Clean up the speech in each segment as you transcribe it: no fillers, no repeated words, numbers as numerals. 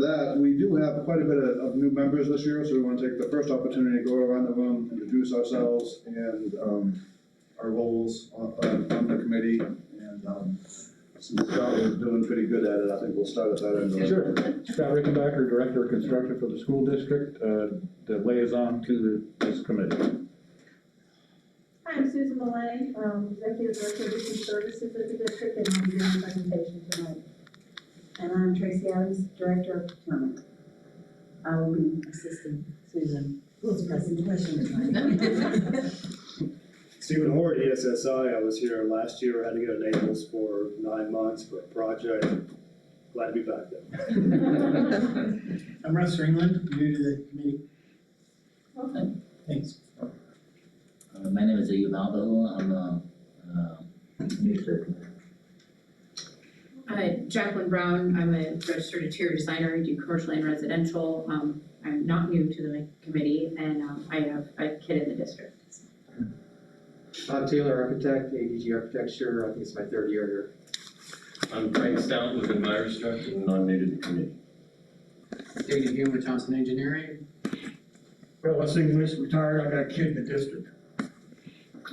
that, we do have quite a bit of new members this year, so we want to take the first opportunity to go around the room, introduce ourselves and our roles on the committee. And since Scott is doing pretty good at it, I think we'll start at that end. Sure. Scott Rickenbacker, Director of Construction for the school district, the liaison to this committee. Hi, I'm Susan Millay, Executive Director of Business Services at the district, and I'll be doing the presentation tonight. And I'm Tracy Adams, Director of Procurement. I will be assisting Susan with the presentation tonight. Stephen Hort, ESSI. I was here last year. I had to go to Naples for 9 months for a project. Glad to be back there. I'm Russ Ringland, new to the committee. Welcome. Thanks. My name is Ayub Aldo. I'm administrator. Jacqueline Brown, I'm a registered interior designer, I do commercial and residential. I'm not new to the committee, and I have a kid in the district. Bob Taylor, architect, ADG Architecture. I think it's my third year here. I'm Frank Stout with Myers Structure, nominated the committee. David Hume with Johnson Engineering. Well, Wes English, retired. I got a kid in the district.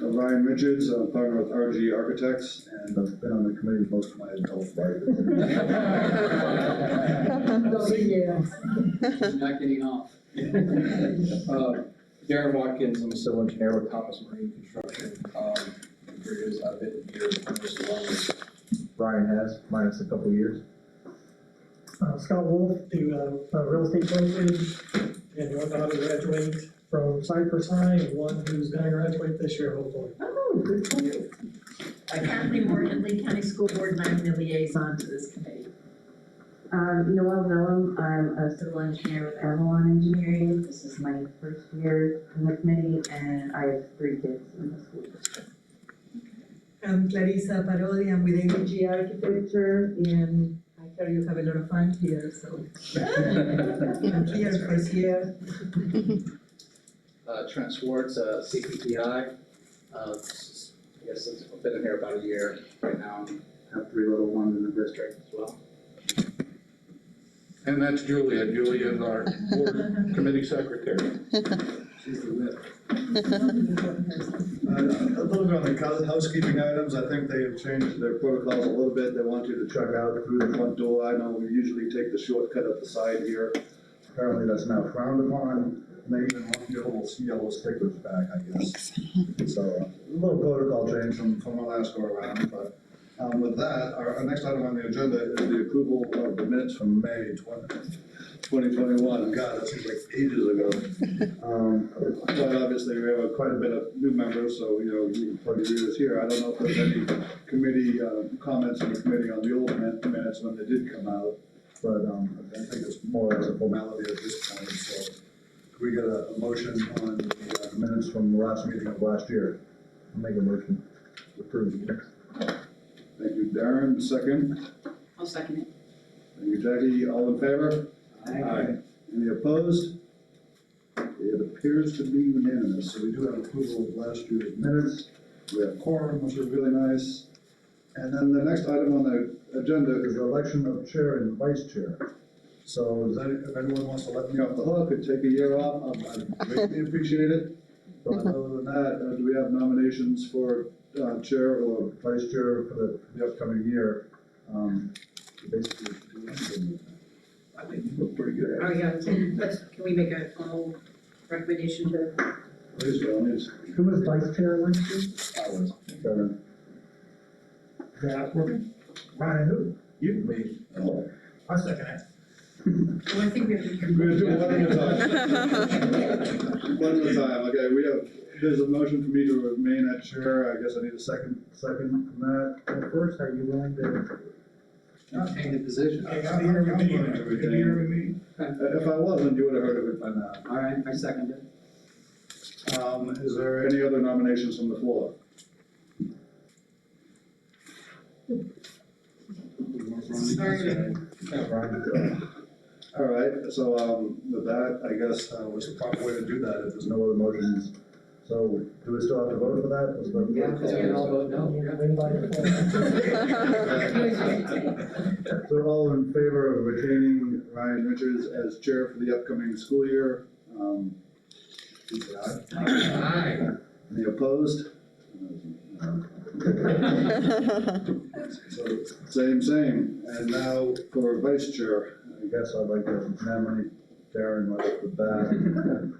Ryan Richards, partner with RG Architects, and I've been on the committee most of my adult life. Not getting off. Darren Watkins, I'm a civil engineer with Thomas Marine Construction. I've been here just as long as Brian has, minus a couple years. Scott Wolf, do real estate places, and one daughter graduated from Cypress High, and one who's gonna graduate this year, hopefully. Oh, good for you. Kathleen Morgan, Lee County School Board, and I'm the liaison to this committee. Noelle Vellum, I'm a civil engineer with Avalon Engineering. This is my first year in the committee, and I have 3 kids in the school district. I'm Clarissa Parodi, I'm with ADG Architecture, and I heard you have a lot of fun here, so I'm here first year. Trent Schwartz, CPTI. I guess I've been in here about a year right now. I have 3 little ones in the district as well. And that's Julia. Julia is our board committee secretary. She's the whip. A little bit on the housekeeping items, I think they have changed their protocols a little bit. They want you to check out through the front door. I know we usually take the shortcut up the side here. Apparently that's now frowned upon. And they even want your little yellow stickers back, I guess. So a little protocol change from our last go around. But with that, our next item on the agenda is the approval of the minutes from May 2021. God, that seems like ages ago. But obviously we have quite a bit of new members, so you can plug your ears here. I don't know if there's any committee comments in the committee on the old minutes when they did come out, but I think it's more as a formality at this point. So can we get a motion on the minutes from the last meeting of last year? I'll make a motion to approve the minutes. Thank you, Darren. Second. I'll second it. Thank you, Jackie. All in favor? Aye. Any opposed? It appears to be unanimous. So we do have approval of last year's minutes. We have quorum, which is really nice. And then the next item on the agenda is the election of chair and vice chair. So if anyone wants to let me off the hook and take a year off, I'd greatly appreciate it. But other than that, do we have nominations for chair or vice chair for the upcoming year? Basically, do anything with that. I think you look pretty good Oh, at it. yeah, can we make a formal recommendation to? Please, Jones. Who was vice chair last year? I was. Kevin. That working? Ryan, who? You, me. Oh. I second it. Well, I think we have to. We're gonna do one at a time. One at a time, okay, there's a motion for me to remain at chair. I guess I need a second from that. Well, first, are you willing to retain the position? I'm willing to retain. If I wasn't, you would have heard of it by now. All right, I second it. Is there any other nominations from the floor? All right, so with that, I guess what's the proper way to do that if there's no other motions So do we still have to vote for that? Let's vote. Yeah, because we can all vote no. Win by default. So all in favor of retaining Ryan Richards as chair for the upcoming school year? Please say aye. Any opposed? So, same. And now for vice chair, I guess I'd like to nominate Darren right off the bat.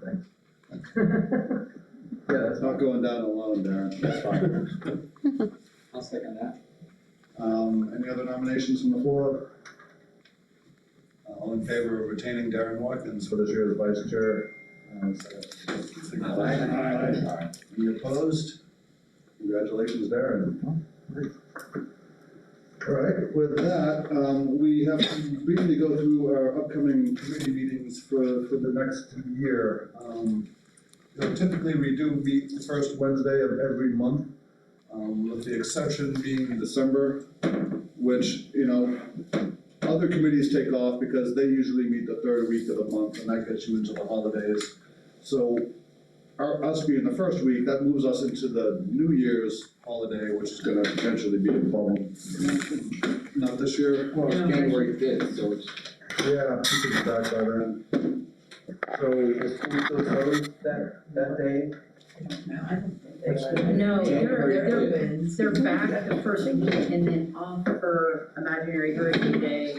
Thanks. Yeah, that's not going down alone, Darren. That's fine. I'll second that. Any other nominations from the floor? All in favor of retaining Darren Watkins for this year's vice chair? Aye. Any opposed? Congratulations, Darren. All right, with that, we have to briefly go through our upcoming committee meetings for the next year. Typically, we do meet the first Wednesday of every month, with the exception being December, which, other committees take off because they usually meet the third week of the month, and that gets you into the holidays. So us being the first week, that moves us into the New Year's holiday, which is gonna potentially be a problem. Not this year? Well, it's January 5th, so it's. Yeah, we could be back by then. So is school still closed that day? No, January they're back the first week and then off for Imaginary Hurricane Day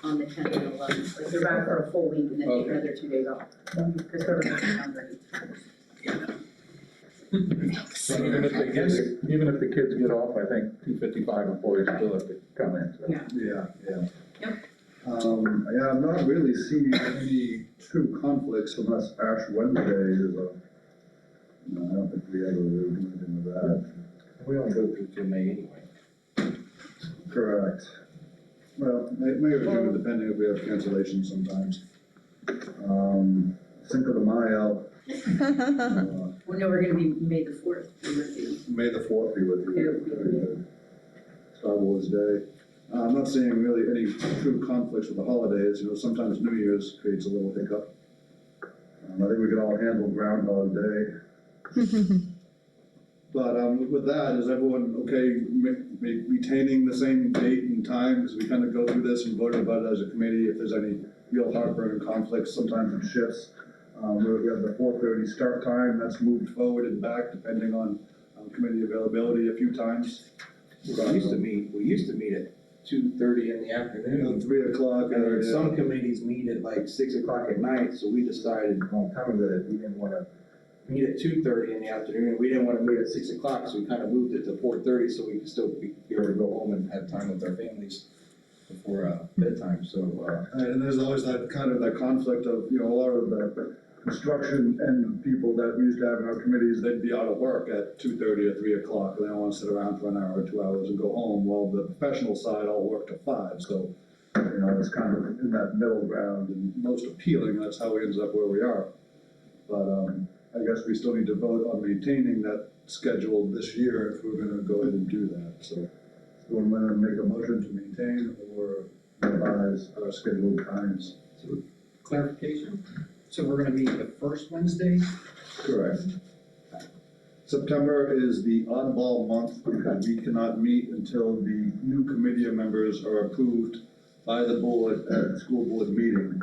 on the 10th and 11th. Like they're back for a full week and then take another 2 days off. Because government's not ready. So even if the kids get off, I think 255 employees still have to come in. So. Yeah. Yeah. Yep. I'm not really seeing any true conflicts unless Ash Wednesday is no, I don't think we ever really do anything with that. We only go through till May anyway. Correct. Well, May or June, depending if we have cancellations sometimes. Cinco de Mayo. Well, no, we're gonna be May the 4th. May the 4th be with you. Yeah. Very good. Star Wars Day. I'm not seeing really any true conflicts with the holidays. Sometimes New Year's creates a little hiccup. I think we can all handle Groundhog Day. But with that, is everyone okay retaining the same date and time? Because we kind of go through this and vote about it as a committee. If there's any real heartburn and conflicts, sometimes it shifts. We have the 4:30 start time. That's moved forward and back depending on committee availability a few times. We used to meet at 2:30 in the afternoon. 3 o'clock. And then some committees meet at like 6 o'clock at night, so we decided a long time ago that we didn't wanna meet at 2:30 in the afternoon, and we didn't wanna meet at 6 o'clock, so we kind of moved it to 4:30 so we could still be able to go home and have time with our families before bedtime, so. And there's always that kind of that conflict of, a lot of the construction and people that we used to have in our committees, they'd be out of work at 2:30 or 3 o'clock, and they don't want to sit around for an hour or 2 hours and go home. Well, the professional side all work till 5, so, it's kind of in that middle ground and most appealing, that's how we ended up where we are. But, I guess we still need to vote on maintaining that schedule this year if we're gonna go ahead and do that, so. We're gonna make a motion to maintain or revise our scheduled times. So, clarification, so we're gonna meet the first Wednesday? Correct. September is the oddball month because we cannot meet until the new committee members are approved by the board at the school board meeting.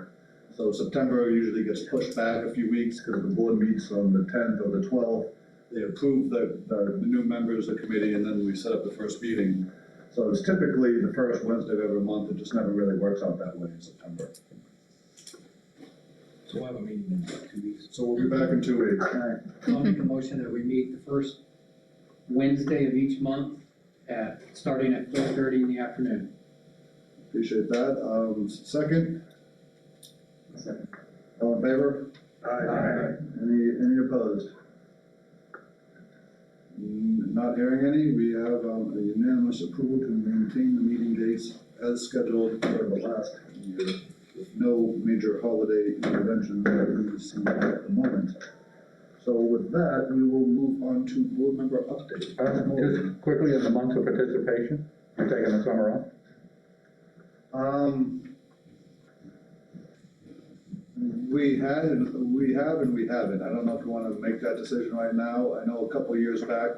So September usually gets pushed back a few weeks because the board meets on the 10th or the 12th. They approve the new members of the committee and then we set up the first meeting. So it's typically the first Wednesday of every month. It just never really works out that way in September. So we'll have a meeting in about 2 weeks. So we'll be back in 2 weeks. I'll make a motion that we meet the first Wednesday of each month starting at 4:30 in the afternoon. Appreciate that. Second? Second. All in favor? Aye. Any opposed? Not hearing any, we have a unanimous approval to maintain the meeting dates as scheduled for the last year, with no major holiday intervention that we see at the moment. So with that, we will move on to board member updates. Just quickly, in the month of participation, you're taking the summer off? We we have and we haven't. I don't know if we wanna make that decision right now. I know a couple of years back,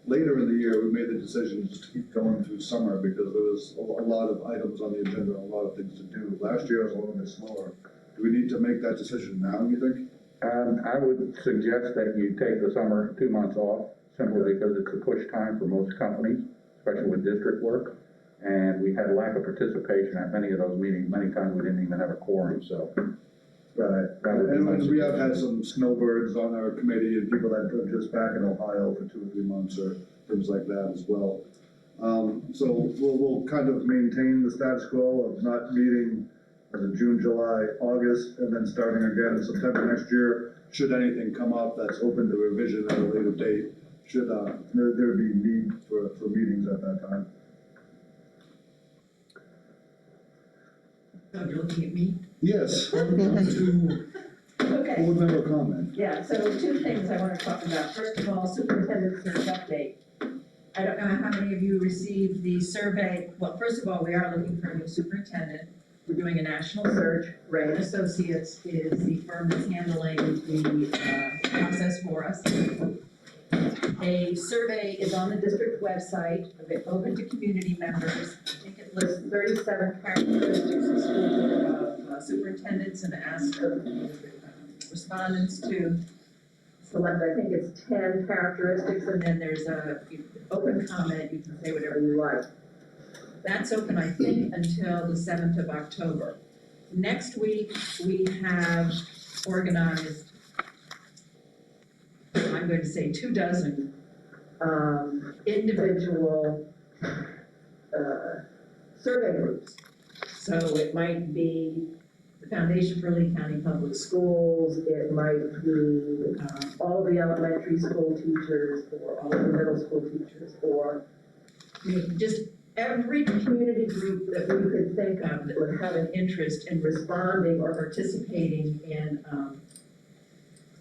later in the year, we made the decision just to keep going through summer because there was a lot of items on the agenda, a lot of things to do. Last year was a little bit slower. Do we need to make that decision now, you think? I would suggest that you take the summer 2 months off, simply because it's a push time for most companies, especially with district work. And we had a lack of participation at many of those meetings. Many times we didn't even have a quorum, so. Right. That would be my And we have had suggestion. some snowbirds on our committee and people that are just back in Ohio for 2 or 3 months or things like that as well. So we'll kind of maintain the status quo of not meeting in June, July, August, and then starting again in September next year. Should anything come up that's open to revision at a later date, should there be need for meetings at that time. So you're looking at me? Yes. Okay, Board member comment. yeah, so 2 things I want to talk about. First of all, superintendent search update. I don't know how many of you received the survey. Well, first of all, we are looking for a new superintendent. We're doing a national search. Ray and Associates is the firm that's handling the process for us. A survey is on the district website, open to community members. I think it lists 37 characteristics of superintendents and asks respondents to select, I think it's 10 characteristics, and then there's a open comment, you can say whatever you like. That's open, I think, until the 7th of October. Next week, we have organized, I'm going to say 24 individual survey groups. So it might be the Foundation for Lee County Public Schools, it might be all the elementary school teachers, or all the middle school teachers, or just every community group that we could think of that would have an interest in responding or participating in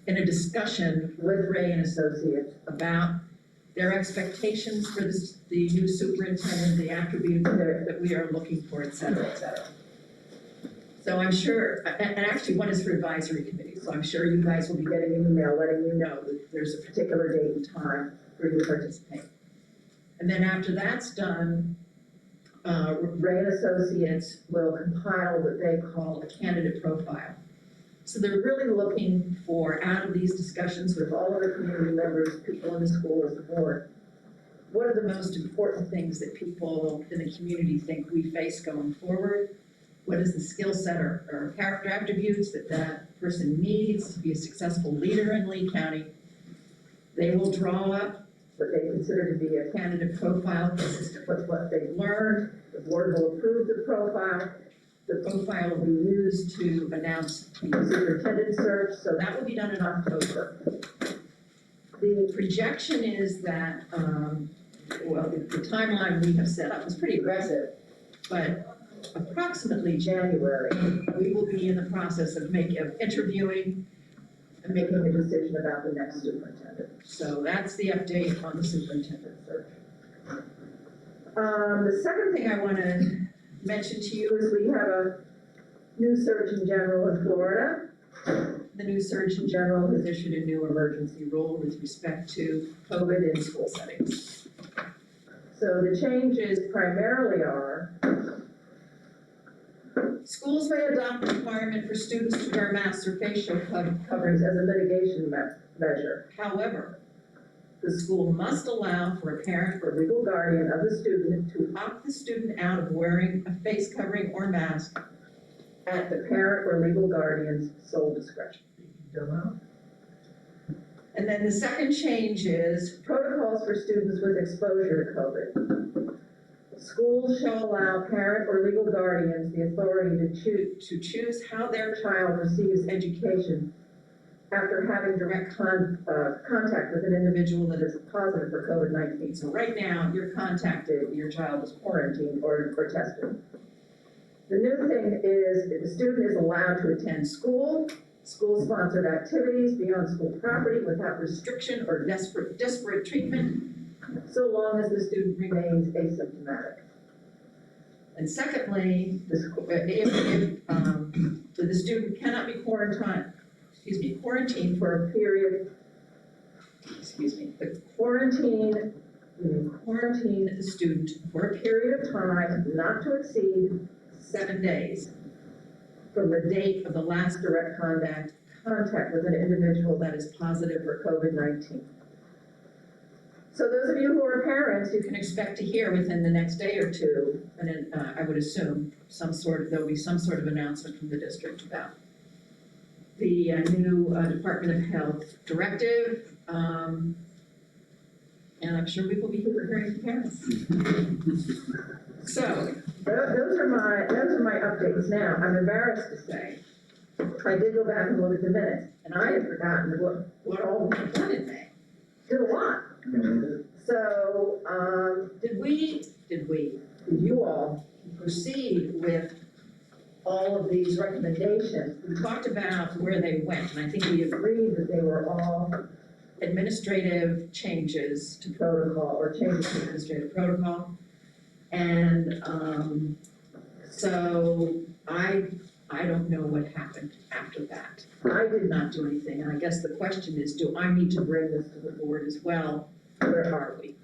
a discussion with Ray and Associates about their expectations for the new superintendent, the attributes that we are looking for, et cetera, et cetera. So I'm sure, and actually one is for advisory committee, so I'm sure you guys will be getting an email letting you know that there's a particular date and time for you to participate. And then after that's done, Ray and Associates will compile what they call a candidate profile. So they're really looking for, out of these discussions with all of the community members, people in the schools, the board, what are the most important things that people in the community think we face going forward? What is the skill set or character attributes that that person needs to be a successful leader in Lee County? They will draw up what they consider to be a candidate profile consistent with what they've learned. The board will approve the profile. The profile will be used to announce the superintendent search, so that will be done in October. The projection is that, the timeline we have set up is pretty aggressive, but approximately January, we will be in the process of interviewing and making a decision about the next superintendent. So that's the update on the superintendent search. The second thing I want to mention to you is we have a new Surgeon General in Florida. The new Surgeon General has issued a new emergency rule with respect to COVID in school settings. So the changes primarily are schools may adopt a requirement for students to wear masks or facial coverings as a mitigation measure. However, the school must allow for a parent or legal guardian of the student to opt the student out of wearing a face covering or mask at the parent or legal guardian's sole discretion. And then the second change is protocols for students with exposure to COVID. Schools shall allow parent or legal guardians the authority to choose how their child receives education after having direct contact with an individual that is positive for COVID-19. So right now, you're contacted, your child is quarantined or tested. The new thing is that the student is allowed to attend school-sponsored activities beyond school property without restriction or disparate treatment, so long as the student remains asymptomatic. And secondly, if the student cannot be quarantined quarantine for a period, quarantine the student for a period of time not to exceed 7 days from the date of the last direct contact with an individual that is positive for COVID-19. So those of you who are parents, you can expect to hear within the next day or two, and then, I would assume there'll be some sort of announcement from the district about the new Department of Health directive, and I'm sure we will be hearing from parents. So, those are my updates. Now, I'm embarrassed to say, I did go back and look at the minutes, and I had forgotten what all we had done in May. Did a lot. So, did you all proceed with all of these recommendations? We talked about where they went, and I think we agreed that they were all administrative changes to protocol, or changes to administrative protocol. And, so I don't know what happened after that. I did not do anything, and I guess the question is, do I need to bring this to the board as well? Where are we?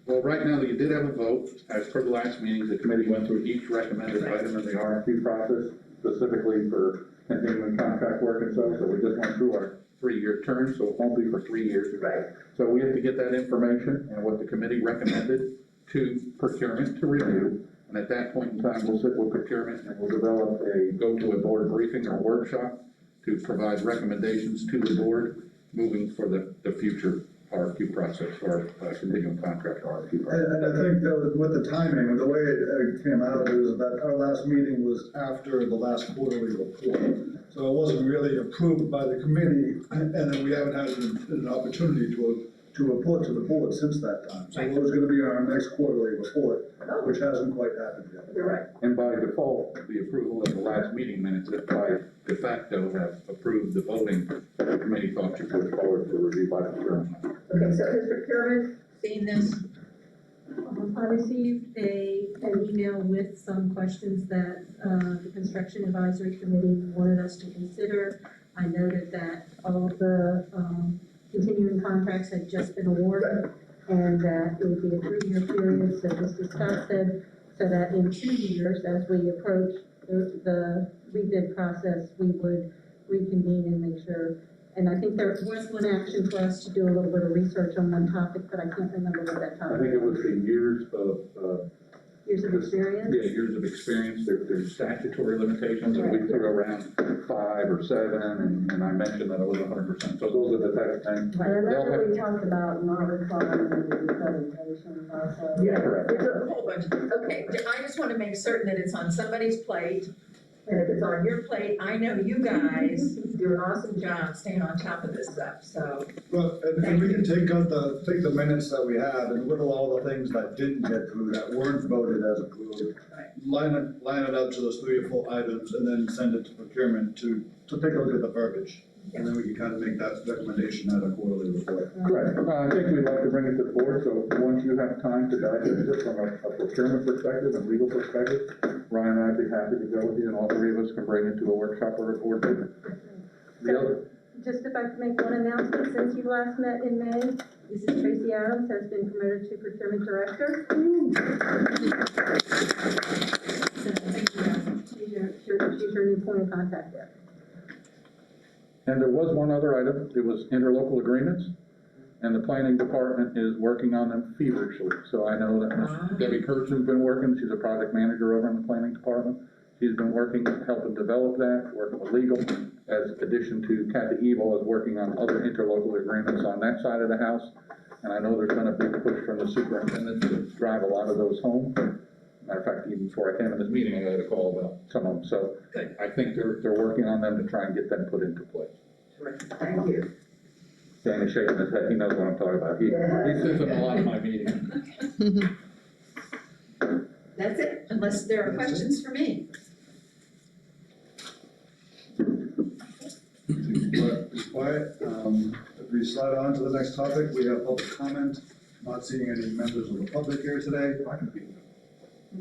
Well, right now, you did have a vote. As per the last meeting, the committee went through each recommended item in the RFP process, specifically for continuing contract work and so we just went through our 3-year term, so it won't be for 3 years. Right. So we have to get that information and what the committee recommended to procurement to review. And at that point in time, we'll sit with procurement and we'll develop go to a board briefing or workshop to provide recommendations to the board moving for the future RFQ process or continuing contract RFQ process. And I think that with the timing, with the way it came out, is that our last meeting was after the last quarterly report. So it wasn't really approved by the committee, and then we haven't had an opportunity to report to the board since that time. So it was gonna be our next quarterly report, which hasn't quite happened yet. You're right. And by default, the approval of the last meeting minutes, that by de facto have approved the voting that the committee thought should put forward for review by procurement. Okay, so has procurement seen this? I received an email with some questions that the Construction Advisory Committee wanted us to consider. I noted that all of the continuing contracts had just been awarded and that it would be a 3-year period, so just discussed it, so that in 2 years, as we approach the rebid process, we would reconvene and make sure. And I think there was one action for us to do a little bit of research on one topic, but I can't remember what that topic was. I think it was the years of. Years of experience? Yeah, years of experience. There's statutory limitations, and we threw around 5 or 7, and I mentioned that it was 100%. So those are the type of things. I remember we talked about not requiring any presentations also. Yeah, Correct. there's a whole bunch of, okay, I just want to make certain that it's on somebody's plate. And if it's on your plate, I know you guys do an awesome job staying on top of this stuff, so. Well, and we can take the minutes that we have and whittle all the things that didn't get through, that weren't voted as approved. Line it up to those 3 or 4 items and then send it to procurement to take a look at the verbiage. And then we can kind of make that recommendation at a quarterly report. Correct. I think we'd like to bring it to the board, so once you have time to digest it from a procurement perspective and legal perspective, Ryan and I'd be happy to go with you, and all 3 of us can bring it to a workshop or a board meeting. The other, Just if I could make one announcement, since you last met in May, Mrs. Tracy Adams has been promoted to Procurement Director. So, thank you. She's your new point of contact there. and there was one other item, it was interlocal agreements, and the planning department is working on them feverishly. So I know that Ms. Debbie Kurtz's been working, she's a project manager over in the planning department. She's been working, helping develop that, working with legal, as addition to Kathy Evil is working on other interlocal agreements on that side of the house. And I know there's been a big push from the superintendent to drive a lot of those home. Matter of fact, even before I came to this meeting, I got a call about some of them. So I think they're working on them to try and get them put into place. Thank you. Danny's shaking his head, he knows what I'm talking about. He sits in a lot of my meetings. That's it, unless there are questions for me. Be quiet. If we slide on to the next topic, we have public comment. Not seeing any members of the public here today. I can be.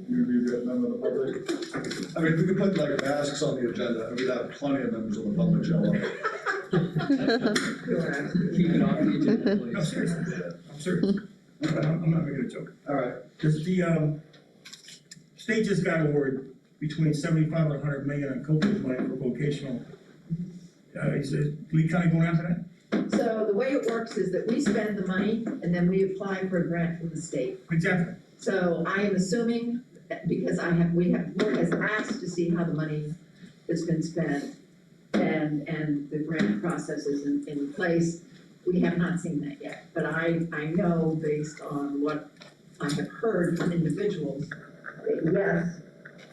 You a member of the public? I mean, we could put like masks on the agenda and we'd have plenty of members of the public show up. Keep it off the agenda, No, please. seriously, I'm serious. I'm not making a joke. All right, Does the, state just got awarded between 75 and 100 million on COVID money for vocational. Is Lee County going after that? So the way it works is that we spend the money and then we apply for a grant from the state. Exactly. So I am assuming, that because board has asked to see how the money has been spent and the grant process is in place. We have not seen that yet, but I know based on what I have heard from individuals, that yes,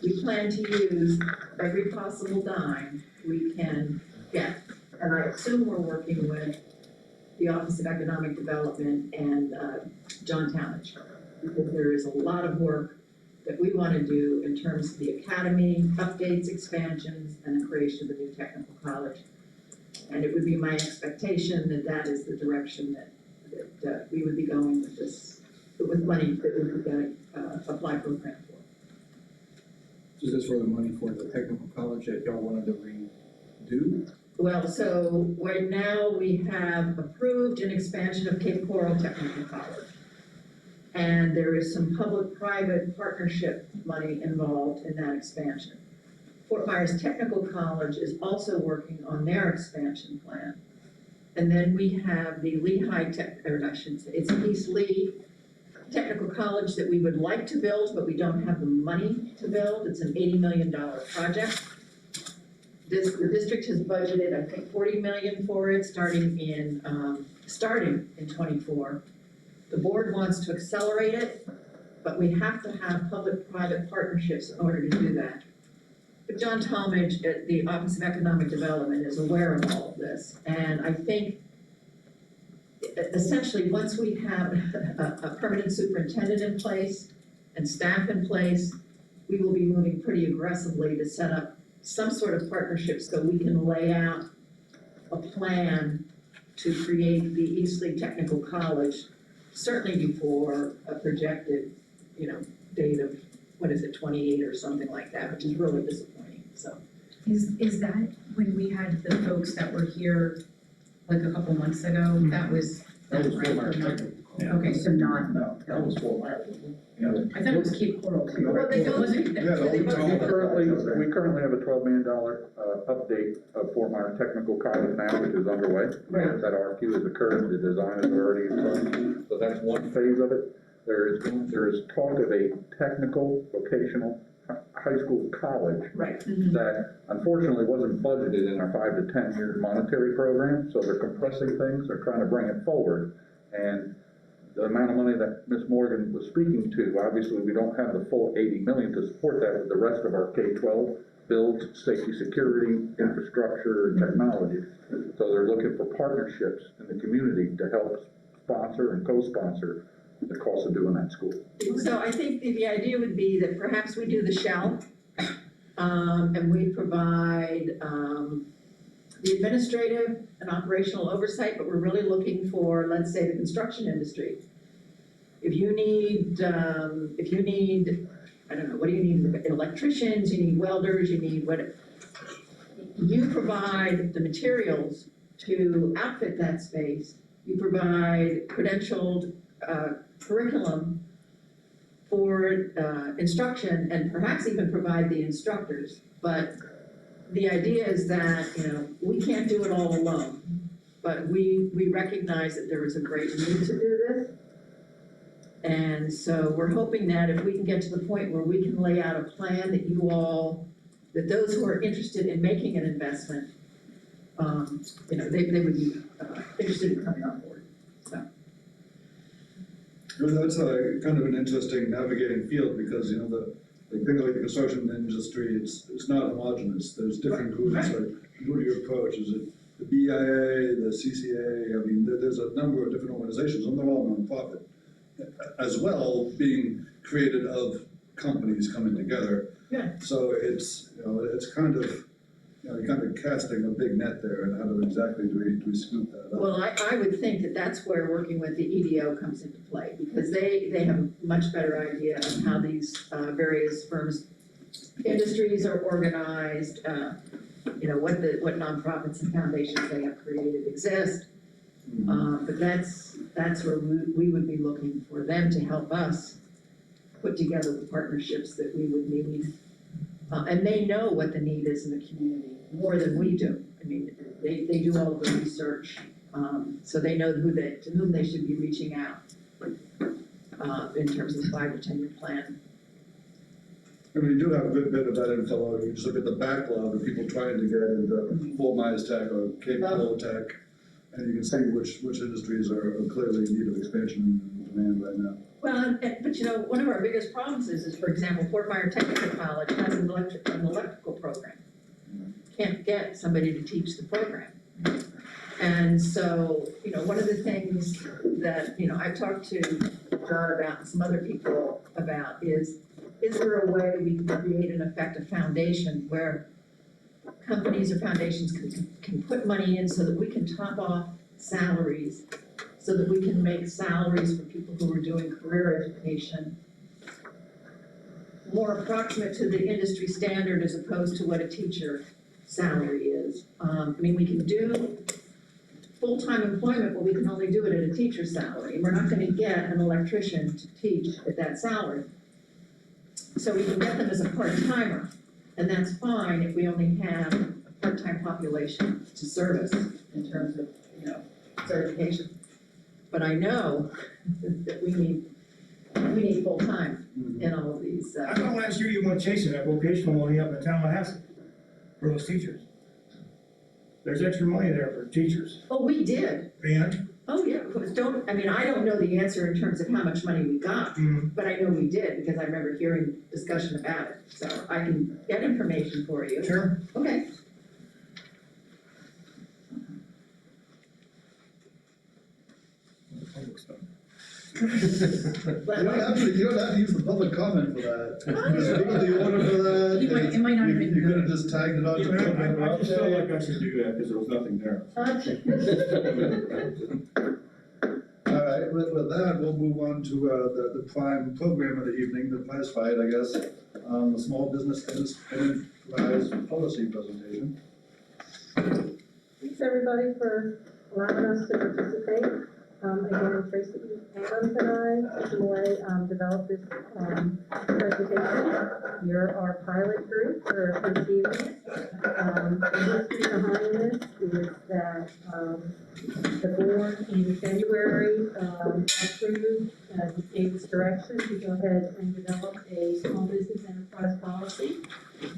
we plan to use every possible dime we can get. And I assume we're working with the Office of Economic Development and John Talmadge, because there is a lot of work that we want to do in terms of the academy, updates, expansions, and the creation of a new technical college. And it would be my expectation that that is the direction that we would be going with this, with money that we could apply for a grant for. Is this for the money for the technical college that y'all wanted to redo? Well, so right now we have approved an expansion of Cape Coral Technical College. And there is some public-private partnership money involved in that expansion. Fort Myers Technical College is also working on their expansion plan. And then we have the Lehigh it's East Lee Technical College that we would like to build, but we don't have the money to build. It's an $80 million project. The district has budgeted, I think, $40 million for it, starting in 24. The board wants to accelerate it, but we have to have public-private partnerships in order to do that. But John Talmadge at the Office of Economic Development is aware of all of this, and I think essentially, once we have a permanent superintendent in place and staff in place, we will be moving pretty aggressively to set up some sort of partnership so we can lay out a plan to create the Eastleigh Technical College, certainly before a projected, date of, 28 or something like that, which is really disappointing, so. Is that when we had the folks that were here like a couple months ago, that was That was right, Fort Myers or not? Technical. Okay, so not, No, that was Fort Myers. I thought it was Cape Coral too. Well, they go- Wasn't- Yeah, the only time- We currently have a $12 million update of Fort Myers Technical College now, which is underway. Right. That RFQ has occurred, the design is already in place, so that's one phase of it. There is talk of a technical vocational high school college Right. that unfortunately wasn't budgeted in our 5 to 10 year monetary program, so they're compressing things, they're trying to bring it forward. And the amount of money that Ms. Morgan was speaking to, obviously, we don't have the full 80 million to support that with the rest of our K-12 builds, safety, security, infrastructure, and technology. So they're looking for partnerships in the community to help sponsor and co-sponsor the cost of doing that school. So I think the idea would be that perhaps we do the shell, and we provide, the administrative and operational oversight, but we're really looking for, let's say, the construction industry. If you need, I don't know, what do you need? Electricians, you need welders, you need what? You provide the materials to outfit that space. You provide credentialed, curriculum for instruction and perhaps even provide the instructors. But the idea is that, we can't do it all alone, but we recognize that there is a great need to do this. And so we're hoping that if we can get to the point where we can lay out a plan that those who are interested in making an investment, they would be interested in coming on board, so. Well, that's kind of an interesting navigating field because, the thing like the construction industry, it's not homogeneous. There's different groups, like, who do you approach? Is it the BIA, the CCA? I mean, there's a number of different organizations, and they're all nonprofit, as well being created of companies coming together. Yeah. So it's, it's kind of, you're kind of casting a big net there, and how do we scoop that up? Well, I would think that that's where working with the EDO comes into play, because they have a much better idea of how these various firms, industries are organized, what nonprofits and foundations they have created exist. But that's where we would be looking for them to help us put together the partnerships that we would need. And they know what the need is in the community, more than we do. I mean, they do all the research, so they know to whom they should be reaching out in terms of the 5 to 10 year plan. And we do have a good bit of that info. You just look at the backlog of people trying to get into Fort Myers Tech or Cape Coral Tech, and you can see which industries are clearly in need of expansion and demand right now. Well, but one of our biggest problems is for example, Fort Myers Technical College has an electrical program. Can't get somebody to teach the program. And so, one of the things that, I've talked to John about and some other people about is there a way we can create and effect a foundation where companies or foundations can put money in so that we can top off salaries, so that we can make salaries for people who are doing career education more approximate to the industry standard as opposed to what a teacher salary is. We can do full-time employment, but we can only do it at a teacher salary. And we're not gonna get an electrician to teach at that salary. So we can get them as a part-timer, and that's fine if we only have a part-time population to service in terms of, certification. But I know that we need full-time in all of these. I thought last year you went chasing that vocational money up in Tallahassee for those teachers. There's extra money there for teachers. Oh, we did. And? Oh, yeah, I don't know the answer in terms of how much money we got, but I know we did because I remember hearing discussion about it. So I can get information for you. Sure. Okay. You don't have to use the public comment for that. Just give the order for that. It might not have been You could good. have just tagged it on to program. I just felt like I should do that because there was nothing there. All right, with that, we'll move on to the prime program of the evening, the prize fight, I guess, the small business enterprise policy presentation. Thanks, everybody, for allowing us to participate. Again, Tracy Adams and I, Susan Malay, developed this presentation. You're our pilot group for this evening. The history behind this is that the board in February approved David's direction to go ahead and develop a small business enterprise policy.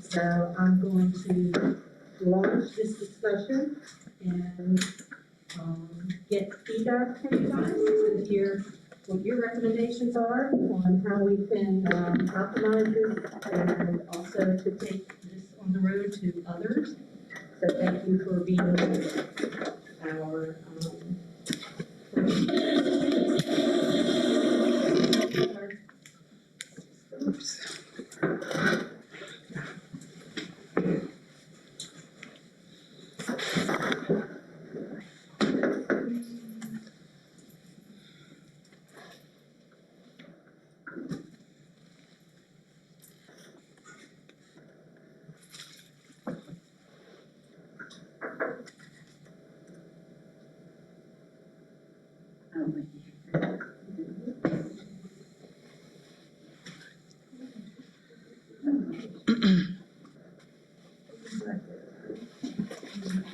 So I'm going to launch this discussion and get feedback from you guys to hear what your recommendations are on how we can optimize this and also to take this on the road to others. So thank you for being our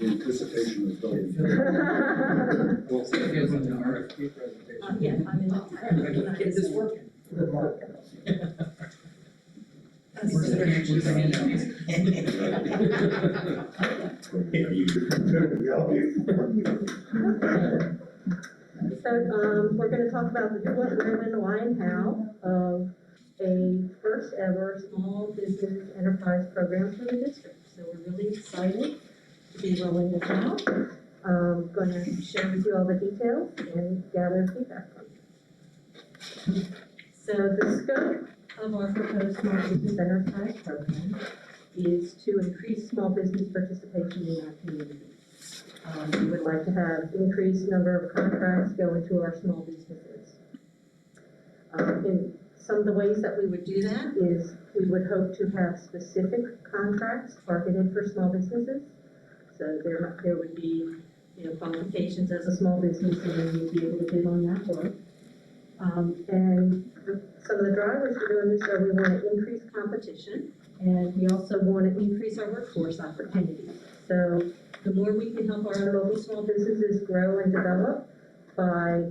The anticipation is building. Well, so it gives them an RFP presentation. yeah, I'm in. Is this working? Where's the handouts? So, we're gonna talk about the what, where, when, why, and how of a first ever small business enterprise program for the district. So we're really excited to be rolling this out. Gonna share with you all the details and gather feedback from you. So the scope of our proposed small business enterprise program is to increase small business participation in our community. We would like to have increased number of contracts go into our small businesses. And some of the ways that we would do that is we would hope to have specific contracts targeted for small businesses. So there would be, qualifications as a small business, and then you'd be able to bid on that work. Some of the drivers for doing this are we want to increase competition, and we also want to increase our workforce opportunities. So the more we can help our local small businesses grow and develop by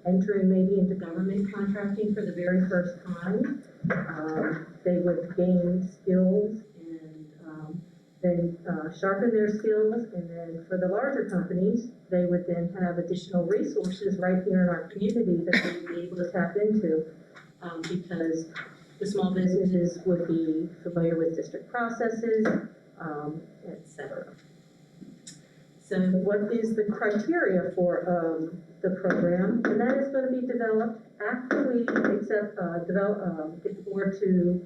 entering maybe into government contracting for the very first time, they would gain skills and then sharpen their skills, and then for the larger companies, they would then have additional resources right here in our community that they would be able to tap into, because the small businesses would be familiar with district processes, et cetera. So what is the criteria for the program? And that is going to be developed after we get the board to,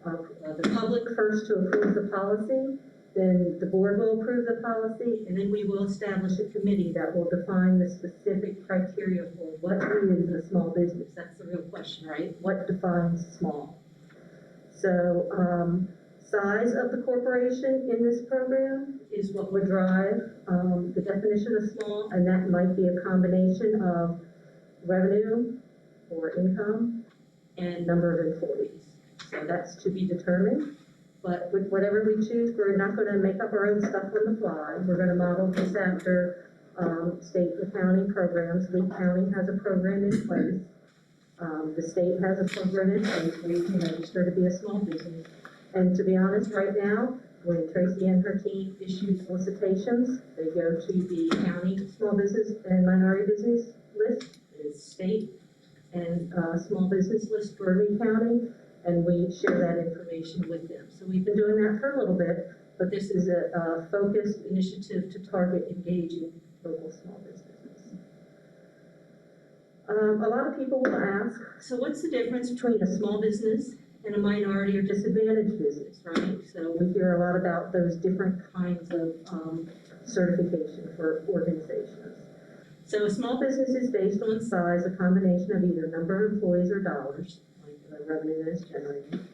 the public first to approve the policy, then the board will approve the policy, and then we will establish a committee that will define the specific criteria for what is a small business. That's the real question, right? What defines small? So, size of the corporation in this program is what would drive the definition of small, and that might be a combination of revenue or income and number of employees. So that's to be determined. But with whatever we choose, we're not going to make up our own stuff on the fly. We're going to model this after state and county programs. Lee County has a program in place. The state has a program in place where you can register to be a small business. And to be honest, right now, when Tracy and her team issue solicitations, they go to the county small business and minority business list, the state and small business list for Lee County, and we share that information with them. So we've been doing that for a little bit, but this is a focused initiative to target engaging local small businesses. A lot of people will ask, so what's the difference between a small business and a minority or disadvantaged business, right? So we hear a lot about those different kinds of certification for organizations. So a small business is based on size, a combination of either number of employees or dollars, like the revenue that is generated.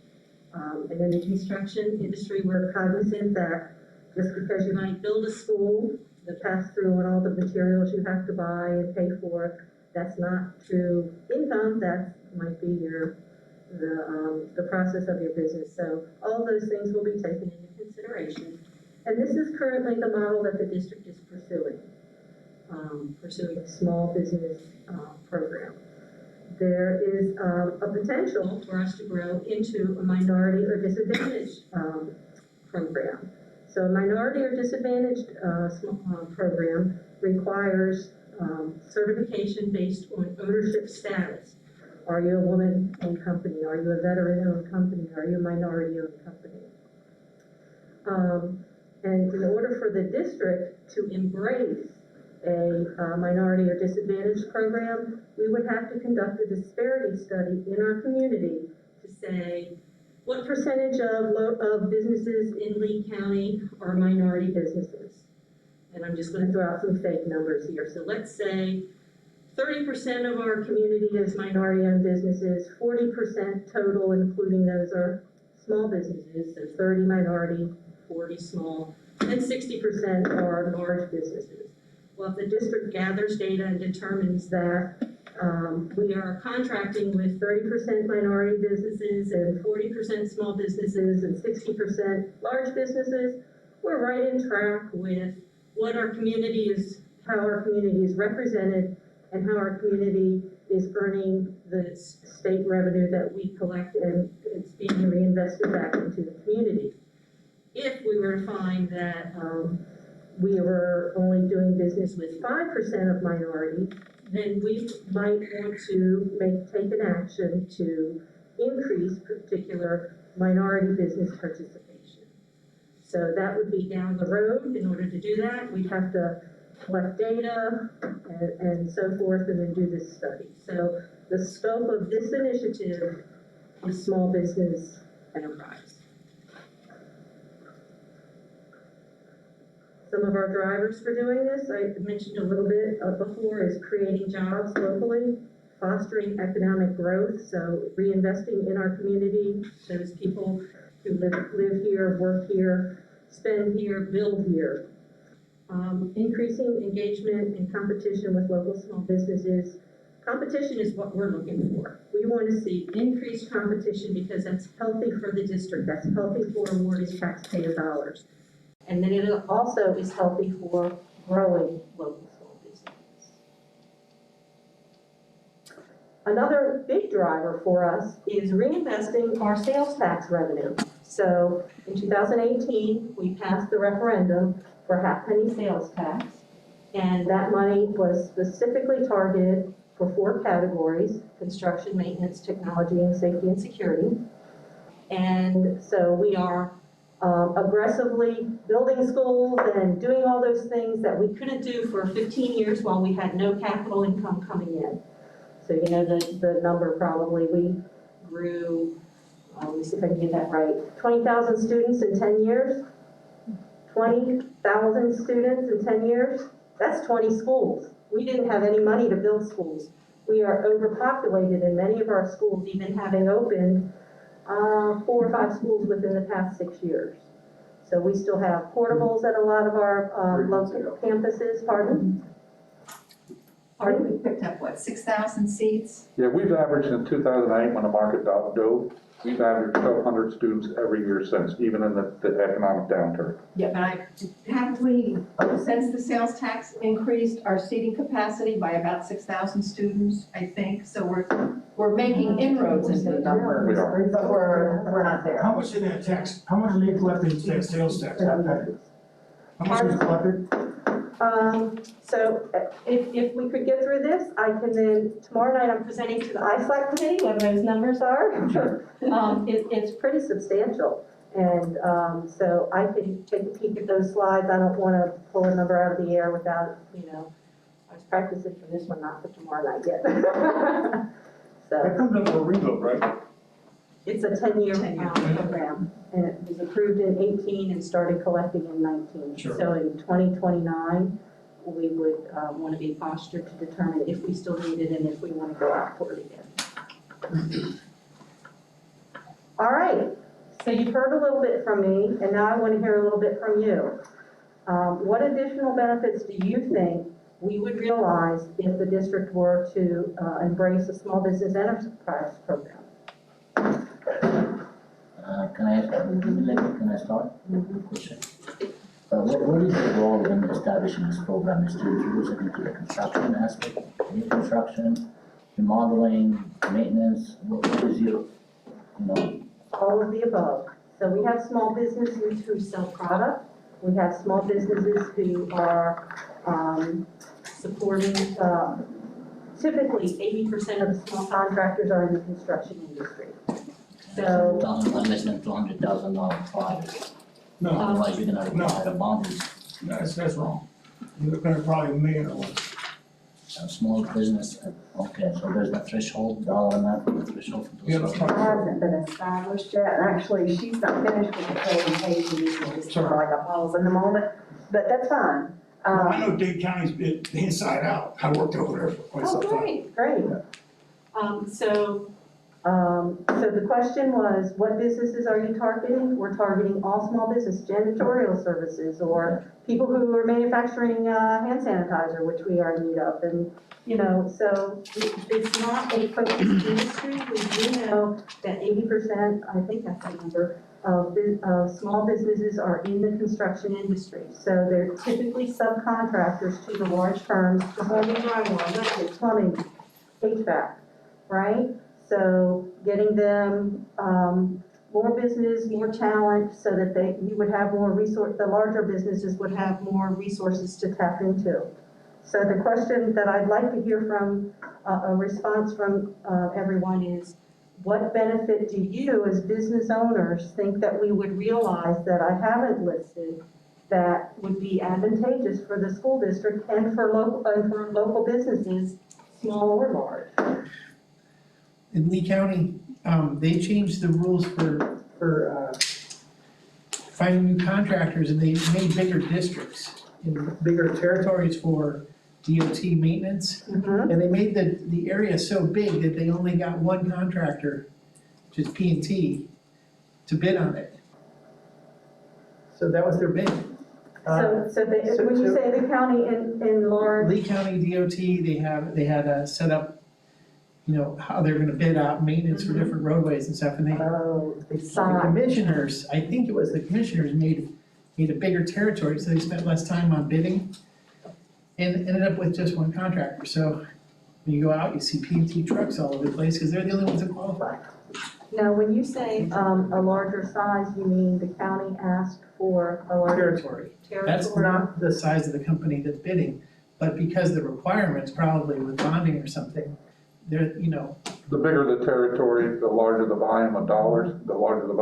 And in the construction industry, we're cognizant that just because you might build a school, the pass-through and all the materials you have to buy and pay for, that's not true income. That might be the process of your business. So all those things will be taken into consideration. And this is currently the model that the district is pursuing a small business program. There is a potential for us to grow into a minority or disadvantaged program. So a minority or disadvantaged program requires certification based on ownership status. Are you a woman-owned company? Are you a veteran-owned company? Are you a minority-owned company? And in order for the district to embrace a minority or disadvantaged program, we would have to conduct a disparity study in our community to say, what percentage of businesses in Lee County are minority businesses? And I'm just going to throw out some fake numbers here. So let's say 30% of our community is minority-owned businesses, 40% total, including those are small businesses, so 30 minority, 40 small, and 60% are large businesses. Well, if the district gathers data and determines that we are contracting with 30% minority businesses and 40% small businesses and 60% large businesses, we're right in track with what our community is, how our community is represented, and how our community is earning the state revenue that we collect, and it's being reinvested back into the community. If we were to find that we were only doing business with 5% of minorities, then we might want to take an action to increase particular minority business participation. So that would be down the road. In order to do that, we'd have to collect data and so forth, and then do this study. So the scope of this initiative is small business enterprise. Some of our drivers for doing this, I mentioned a little bit before, is creating jobs locally, fostering economic growth, so reinvesting in our community, those people who live here, work here, spend here, build here. Increasing engagement and competition with local small businesses. Competition is what we're looking for. We want to see increased competition because that's healthy for the district, that's healthy for awarding taxpayer dollars. And then it also is healthy for growing local small businesses. Another big driver for us is reinvesting our sales tax revenue. So in 2018, we passed the referendum for half-penny sales tax, and that money was specifically targeted for 4 categories: construction, maintenance, technology, and safety and security. And so we are aggressively building schools and doing all those things that we couldn't do for 15 years while we had no capital income coming in. So you know the number probably, we grew, let me see if I can get that right, 20,000 students in 10 years. 20,000 students in 10 years, that's 20 schools. We didn't have any money to build schools. We are overpopulated in many of our schools, even having opened 4 or 5 schools within the past 6 years. So we still have portables at a lot of our local campuses. Pardon? Pardon? We picked up, what, 6,000 seats? Yeah, we've averaged in 2008, when the market dove, we've averaged 1,200 students every year since, even in the economic downturn. Yeah, but have we, since the sales tax increased our seating capacity by about 6,000 students, I think, so we're making inroads into the number. We are. But we're not there. How much in that tax, how much leave left in that sales tax? How much was collected? So if we could get through this, I can then, tomorrow night I'm presenting to the ISLAC committee what those numbers are. It's pretty substantial. And so I can take a peek at those slides. I don't want to pull a number out of the air without, I was practicing for this one, not for tomorrow night yet. So That comes up for revote, right? it's a 10-year program, and it was approved in 18 and started collecting in 19. Sure. So in 2029, we would want to be postured to determine if we still need it and if we want to go out for it again. All right, so you've heard a little bit from me, and now I want to hear a little bit from you. What additional benefits do you think we would realize if the district were to embrace a small business enterprise program? Can I start? Question. What is the role in establishing this program? Is to introduce it into the construction aspect, new construction, remodeling, maintenance? What is your, All of the above. So we have small businesses who sell product. We have small businesses who are supporting, typically 80% of the small contractors are in the construction industry. So less than $200,000 project. No, Otherwise, you're gonna require the bonding. that's wrong. You're looking at probably $1 million or less. A small business, okay, so there's the threshold, dollar amount for the threshold for Yeah, those. that's right. Hasn't been established yet, and actually, she's not finished with the presentation, so just sort of like a pause in the moment, but that's fine. Well, I know Dade County's been inside out. I worked over there for quite some time. Great. So the question was, what businesses are you targeting? We're targeting all small business, janitorial services, or people who are manufacturing hand sanitizer, which we are in need of. And, so it's not a focused industry. We do know that 80%, I think that's the number, of small businesses are in the construction industry. So they're typically subcontractors to the large firms performing drywall, electric, plumbing, HVAC, right? So getting them more business, more talent, so that you would have more the larger businesses would have more resources to tap into. So the question that I'd like to hear from, a response from everyone is, what benefit do you as business owners think that we would realize that I haven't listed that would be advantageous for the school district and for local businesses, small or large? In Lee County, they changed the rules for finding new contractors, and they made bigger districts and bigger territories for DOT maintenance. Mm-hmm. And they made the area so big that they only got one contractor, which is P&T, to bid on it. So that was their bid. When you say the county enlarged, Lee County DOT, they had set up, how they're gonna bid out maintenance for different roadways and stuff, and the commissioners, I think it was the commissioners made a bigger territory, so they spent less time on bidding and ended up with just one contractor, so when you go out, you see P&T trucks all over the place, because they're the only ones that qualify. now, when you say, a larger size, you mean the county asked for a larger Territory. territory? That's not the size of the company that's bidding, but because the requirements probably with bonding or something, they're, The bigger the territory, the larger the volume of dollars, the larger the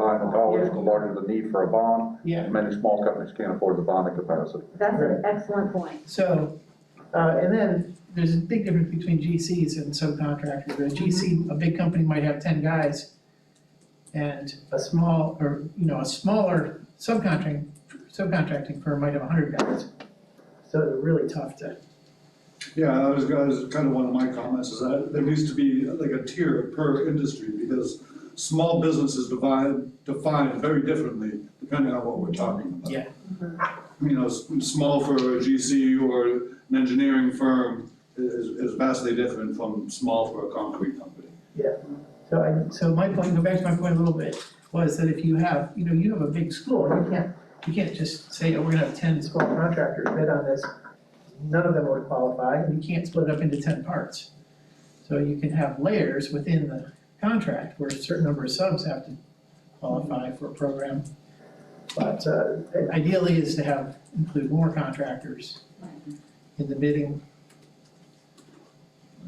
the need for a bond. yeah. Many small companies can't afford the bonding capacity. that's an excellent point. So, and then there's a big difference between GCs and subcontractors. A GC, a big company might have 10 guys, and a smaller subcontracting firm might have 100 guys. So it's really tough to. Yeah, that was kind of one of my comments, is that there needs to be like a tier per industry, because small business is defined very differently depending on what we're talking about. Yeah. Small for a GC or an engineering firm is vastly different from small for a concrete company. Yeah. So my point, go back to my point a little bit, was that if you have, you have a big school, you can't just say, oh, we're gonna have 10 small contractors bid on this. None of them would qualify, and you can't split it up into 10 parts. So you can have layers within the contract where a certain number of subs have to qualify for a program. But ideally is to include more contractors in the bidding.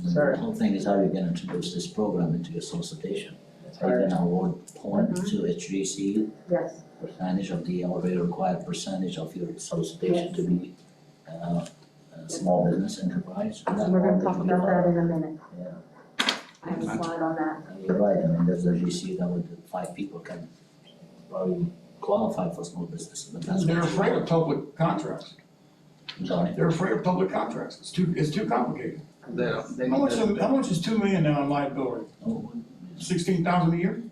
The whole thing is how you're gonna introduce this program into your solicitation. Are you gonna award point to HGC, Yes. percentage of the already required percentage of your solicitation to be a small business enterprise? We're gonna talk about that in a minute. Yeah. I have a slide on that. You're right, there's a GC that with 5 people can probably qualify for small businesses, but that's. They're afraid of public contracts. I'm sorry. They're afraid of public contracts. It's too complicated. They How much is $2 million now in liability? 16,000 a year?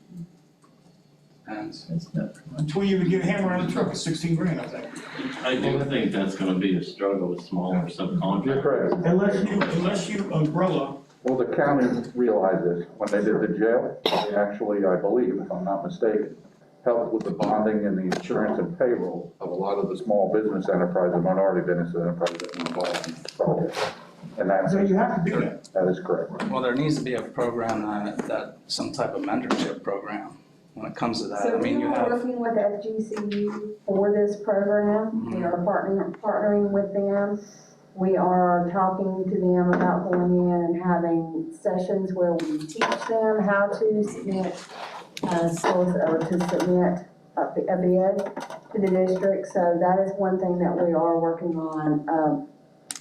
And That's not Until you even get a hammer on the truck, it's 16 grand, I think. I do think that's gonna be a struggle with smaller You're subcontractors. correct. Unless you umbrella, Well, the county realized this when they did the jail. They actually, I believe, if I'm not mistaken, helped with the bonding and the insurance and payroll of a lot of the small business enterprises, minority business enterprises that were involved in this project. And that's. so you have to do that. That is correct. Well, there needs to be a program that some type of mentorship program when it comes to that. So I mean, we you are have, working with FGCU for this program. We are partnering with them. We are talking to them about going in and having sessions where we teach them how to submit to submit a bid to the district. So that is one thing that we are working on.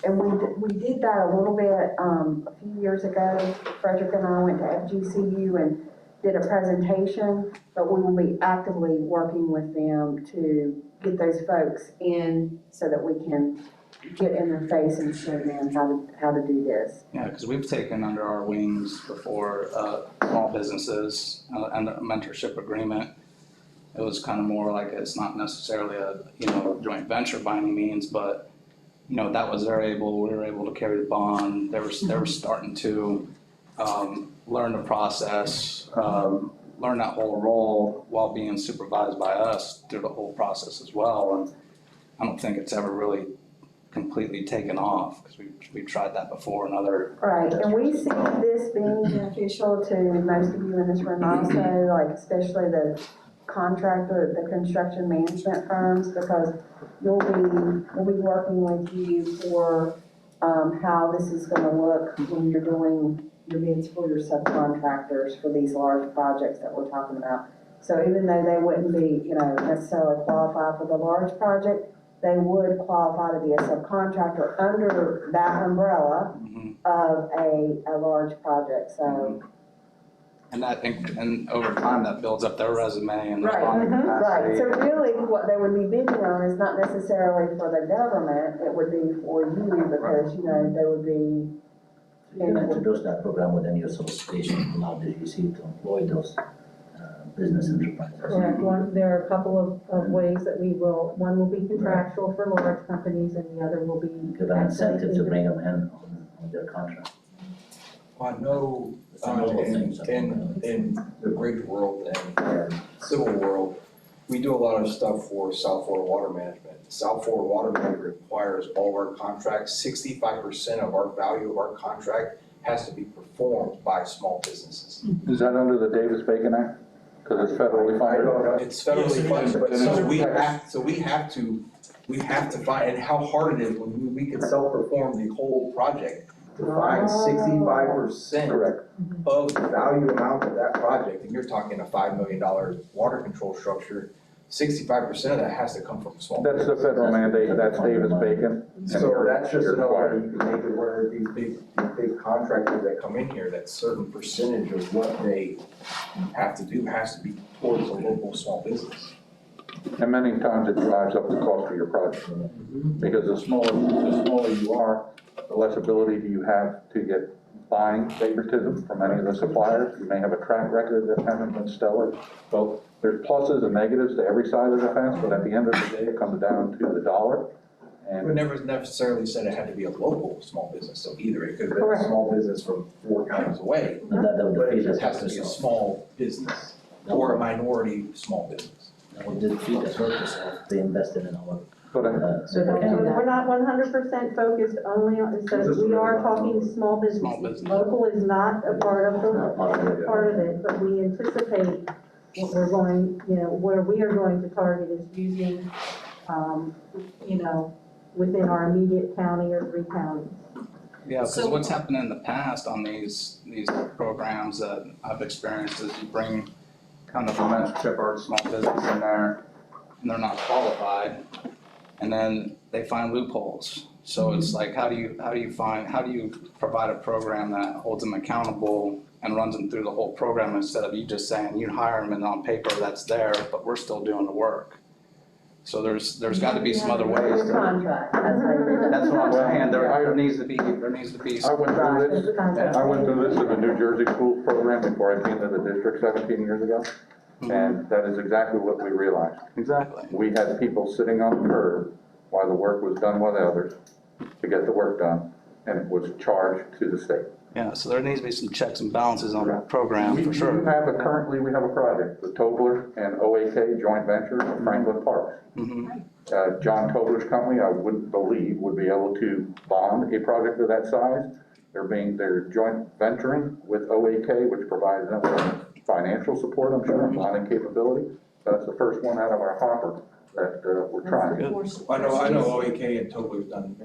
And we did that a little bit a few years ago. Frederick and I went to FGCU and did a presentation, but we will be actively working with them to get those folks in so that we can get in their face and show them how to do this. yeah, because we've taken under our wings before small businesses and a mentorship agreement. It was kind of more like it's not necessarily a joint venture by any means, but that was we were able to carry the bond. They were starting to learn the process, learn that whole role while being supervised by us through the whole process as well. And I don't think it's ever really completely taken off because we've tried that before in other. Right, and we see this being beneficial to most of you in this room also, like especially the contractor, the construction management firms, because we'll be working with you for how this is gonna look when you're doing your bids for your subcontractors for these large projects that we're talking about. So even though they wouldn't be, necessarily qualified for the large project, they would qualify to be a subcontractor under that umbrella of a large project, so. And over time, that builds up their resume and their bonding Right, capacity. so really what they would be bidding on is not necessarily for the government, it would be for you because, they would be. You can introduce that program within your solicitation, allow the GC to employ those business enterprises. Correct, there are a couple of ways that one will be contractual for large companies and the other will be. Give an incentive to bring them in on their contract. I know, It's a noble thing, so. in the bridge world and civil world, we do a lot of stuff for South Florida Water Management. South Florida Water Management requires all of our contracts, 65% of our value of our contract has to be performed by small businesses. Is that under the Davis-Bacon Act? Because it's federally funded? It's federally funded, but so we have to find, and how hard it is when we could self-perform the whole project to find 65% of the value amount of that project, and you're talking a $5 million water control structure, 65% of that has to come from small. That's the federal mandate, that's Davis-Bacon. So that's just another way you can make it where these big contractors that come in here, that certain percentage of what they have to do has to be towards a local small business. And many times it drives up the cost of your project. Because the smaller you are, the less ability do you have to get buying favoritism from any of the suppliers. You may have a track record that hasn't been stellar. So there's pluses and negatives to every side of the fence, but at the end of the day, it comes down to the dollar. And We never necessarily said it had to be a local small business, so either it could have been a small business from 4 counties away, And that would but it defeat just the has to be a purpose of, small business or a minority small business. that would defeat the purpose of the invested in our, But So we're not 100% focused only on, so we are talking small businesses. Local is not a part of it, but we anticipate what we're going, where we are going to target is using, within our immediate county or 3 counties. Yeah, because what's happened in the past on these programs that I've experienced is you bring kind of a mentorship or a small business in there, and they're not qualified, and then they find loopholes. So it's like, how do you provide a program that holds them accountable and runs them through the whole program instead of you just saying you hire them and on paper that's there, but we're still doing the work. So there's got to be some other ways to. That's what I'm saying, there needs to be. I went through this in the New Jersey schools program before I came to the district 17 years ago. And that is exactly what we realized. Exactly. We had people sitting on the curb while the work was done by the others to get the work done, and it was charged to the state. Yeah, so there needs to be some checks and balances on that program for sure. Currently we have a project, the Tobler and OAK joint venture of Franklin Park. John Tobler's company, I wouldn't believe, would be able to bond a project of that size. They're joint venturing with OAK, which provides them with financial support, I'm sure, and bonding capability. That's the first one out of our hopper that we're trying. I know OAK and Tobler's done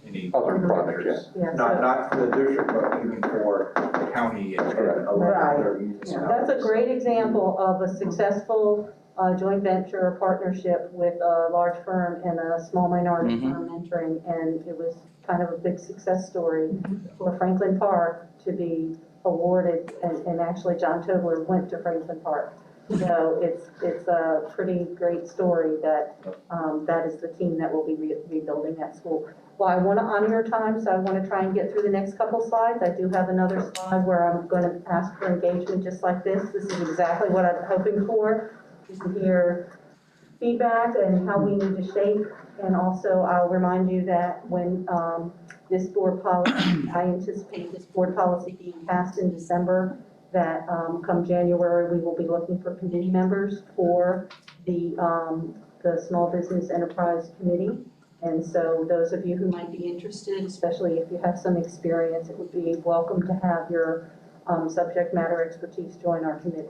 many Other projects, Yeah, not for the district, but even for the county and a lot of other municipalities. That's a great example of a successful joint venture or partnership with a large firm and a small minority firm entering, and it was kind of a big success story for Franklin Park to be awarded, and actually John Tobler went to Franklin Park. So it's a pretty great story that that is the team that will be rebuilding that school. Well, I want to honor your time, so I want to try and get through the next couple slides. I do have another slide where I'm going to ask for engagement just like this. This is exactly what I'm hoping for, is to hear feedback and how we need to shape. And also, I'll remind you that when this board policy, I anticipate this board policy being passed in December, that come January, we will be looking for committee members for the Small Business Enterprise Committee. And so those of you who might be interested, especially if you have some experience, it would be welcome to have your subject matter expertise join our committee.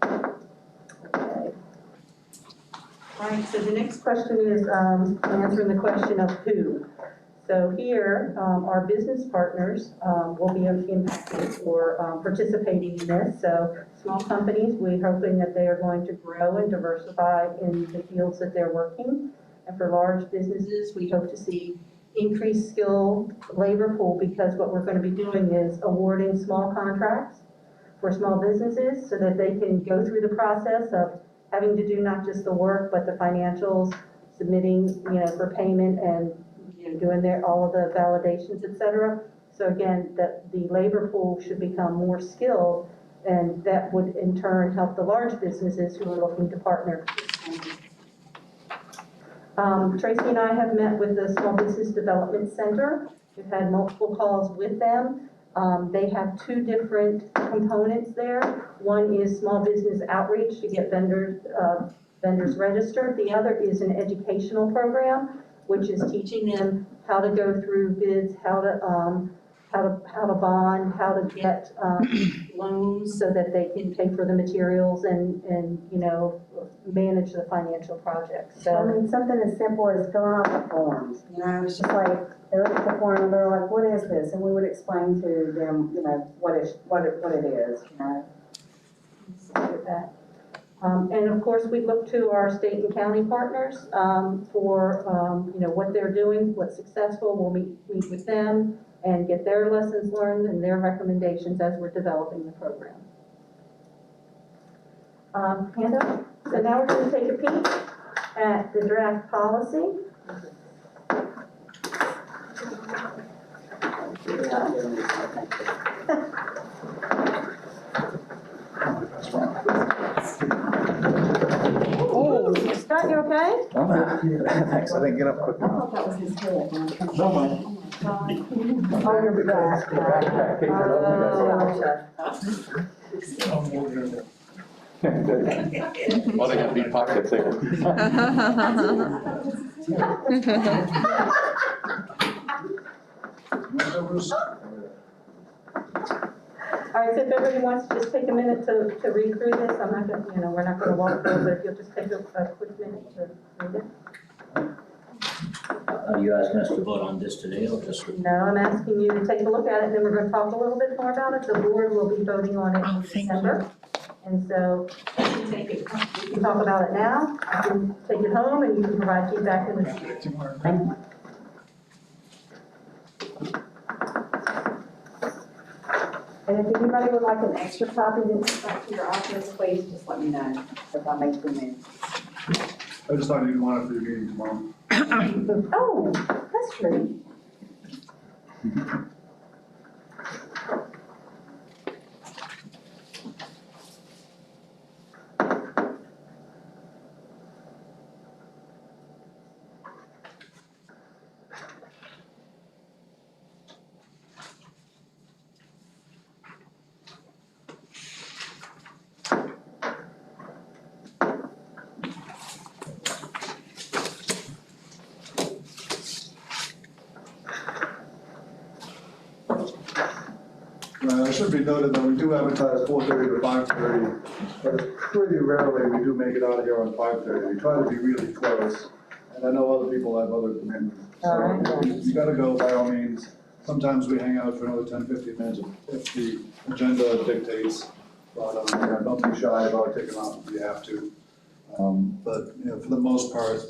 Okay. All right, so the next question is answering the question of who. So here, our business partners will be impacted or participating in this. So small companies, we're hoping that they are going to grow and diversify in the fields that they're working. And for large businesses, we hope to see increased skilled labor pool, because what we're going to be doing is awarding small contracts for small businesses so that they can go through the process of having to do not just the work, but the financials, submitting, for payment and, doing all of the validations, et cetera. So again, the labor pool should become more skilled And that would in turn help the large businesses who are looking to partner. Tracy and I have met with the Small Business Development Center. We've had multiple calls with them. They have two different components there. One is small business outreach to get vendors registered. The other is an educational program, which is teaching them how to go through bids, how to bond, how to get loans so that they can pay for the materials and manage the financial projects. I So mean, something as simple as filling out the forms, it's just like, they look at the form and they're like, what is this? And we would explain to them, what it is, with that. And of course, we look to our state and county partners for what they're doing, what's successful. We'll meet with them and get their lessons learned and their recommendations as we're developing the program. Handout. So now we're going to take a peek at the draft policy. Oh, Scott, you okay? Thanks, I didn't get up quick I enough. thought that was his head. No, man. Oh, you're back. Well, they got deep pockets there. All right, so if everybody wants to just take a minute to read through this, I'm not gonna, we're not gonna walk through, but if you'll just take a quick minute to read it. Are you asking us to vote on this today or just? No, I'm asking you to take a look at it, then we're gonna talk a little bit more about it. The board will be voting on it in December. And so we can talk about it now, you can take it home, and you can provide feedback in the. Thank you. And if anybody would like an extra copy to send back to your office, please just let me know if I make them in. I just thought you'd want it for your meeting tomorrow. Oh, that's true. It should be noted that we do advertise 4:30 to 5:30, but pretty rarely we do make it out of here on 5:30. We try to be really close, and I know other people have other commitments. So you gotta go by all means. Sometimes we hang out for another 10, 15 minutes if the agenda dictates, but don't be shy about taking off if you have to. But for the most part,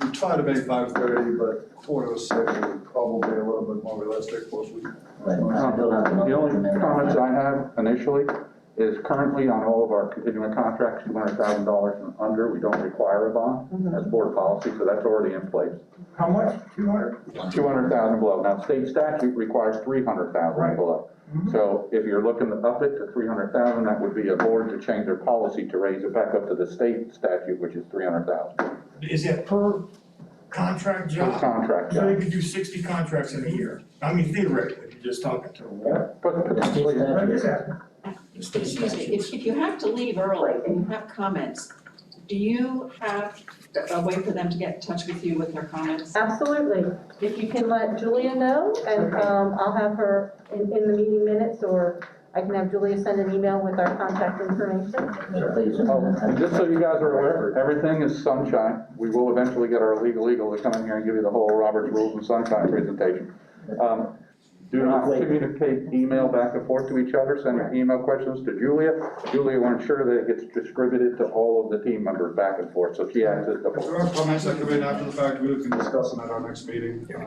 we try to make 5:30, but 4:45 is probably a little bit more realistic most weeks. The only comments I have initially is currently on all of our continuing contracts, $200,000 and under, we don't require a bond. That's board policy, so that's already in place. How much? 200? 200,000 below. Now, state statute requires 300,000 Right. below. So if you're looking to up it to 300,000, that would be a board to change their policy to raise it back up to the state statute, which is 300,000. Is that per contract job? Per contract So they job. could do 60 contracts in a year? I mean, theoretically, you're just talking to them. But potentially, I'm just asking. Excuse me, if you have to leave early and you have comments, do you have a way for them to get in touch with you with their comments? Absolutely. If you can let Julia know, and I'll have her in the meeting minutes, or I can have Julia send an email with our contact information. and just so you guys are aware, everything is sunshine. We will eventually get our legal to come in here and give you the whole Robert's Rules and Sunshine presentation. Do not communicate email back and forth to each other, send your email questions to Julia. Julia will ensure that it gets distributed to all of the team members back and forth, so she acts as the. If there are comments that come in after the fact, we can discuss them at our next meeting. Yeah. I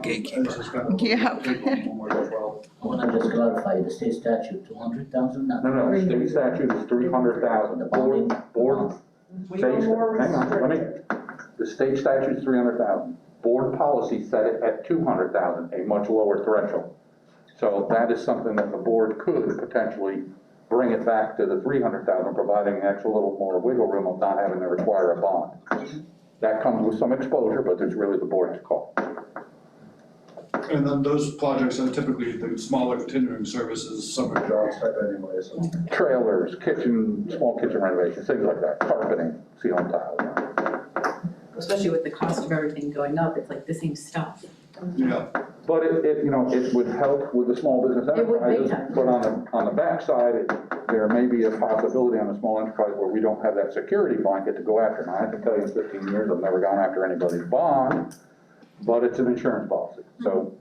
want to just clarify, the state statute, 200,000? No, state statute is 300,000. Board, hang on, the state statute is 300,000. Board policy set it at 200,000, a much lower threshold. So that is something that the board could potentially bring it back to the 300,000, providing an extra little more wiggle room of not having to require a bond. That comes with some exposure, but it's really the board's call. And then those projects are typically the smaller continuing services, summer jobs type anyway, so. Trailers, small kitchen renovations, things like that, carpeting, home tile. Especially with the cost of everything going up, it's like the same stuff. Yeah. But it would help with the small business It would big enterprises, time. but on the backside, there may be a possibility on a small enterprise where we don't have that security blanket to go after. Now, I can tell you in 15 years, I've never gone after anybody's bond, but it's an insurance policy, so.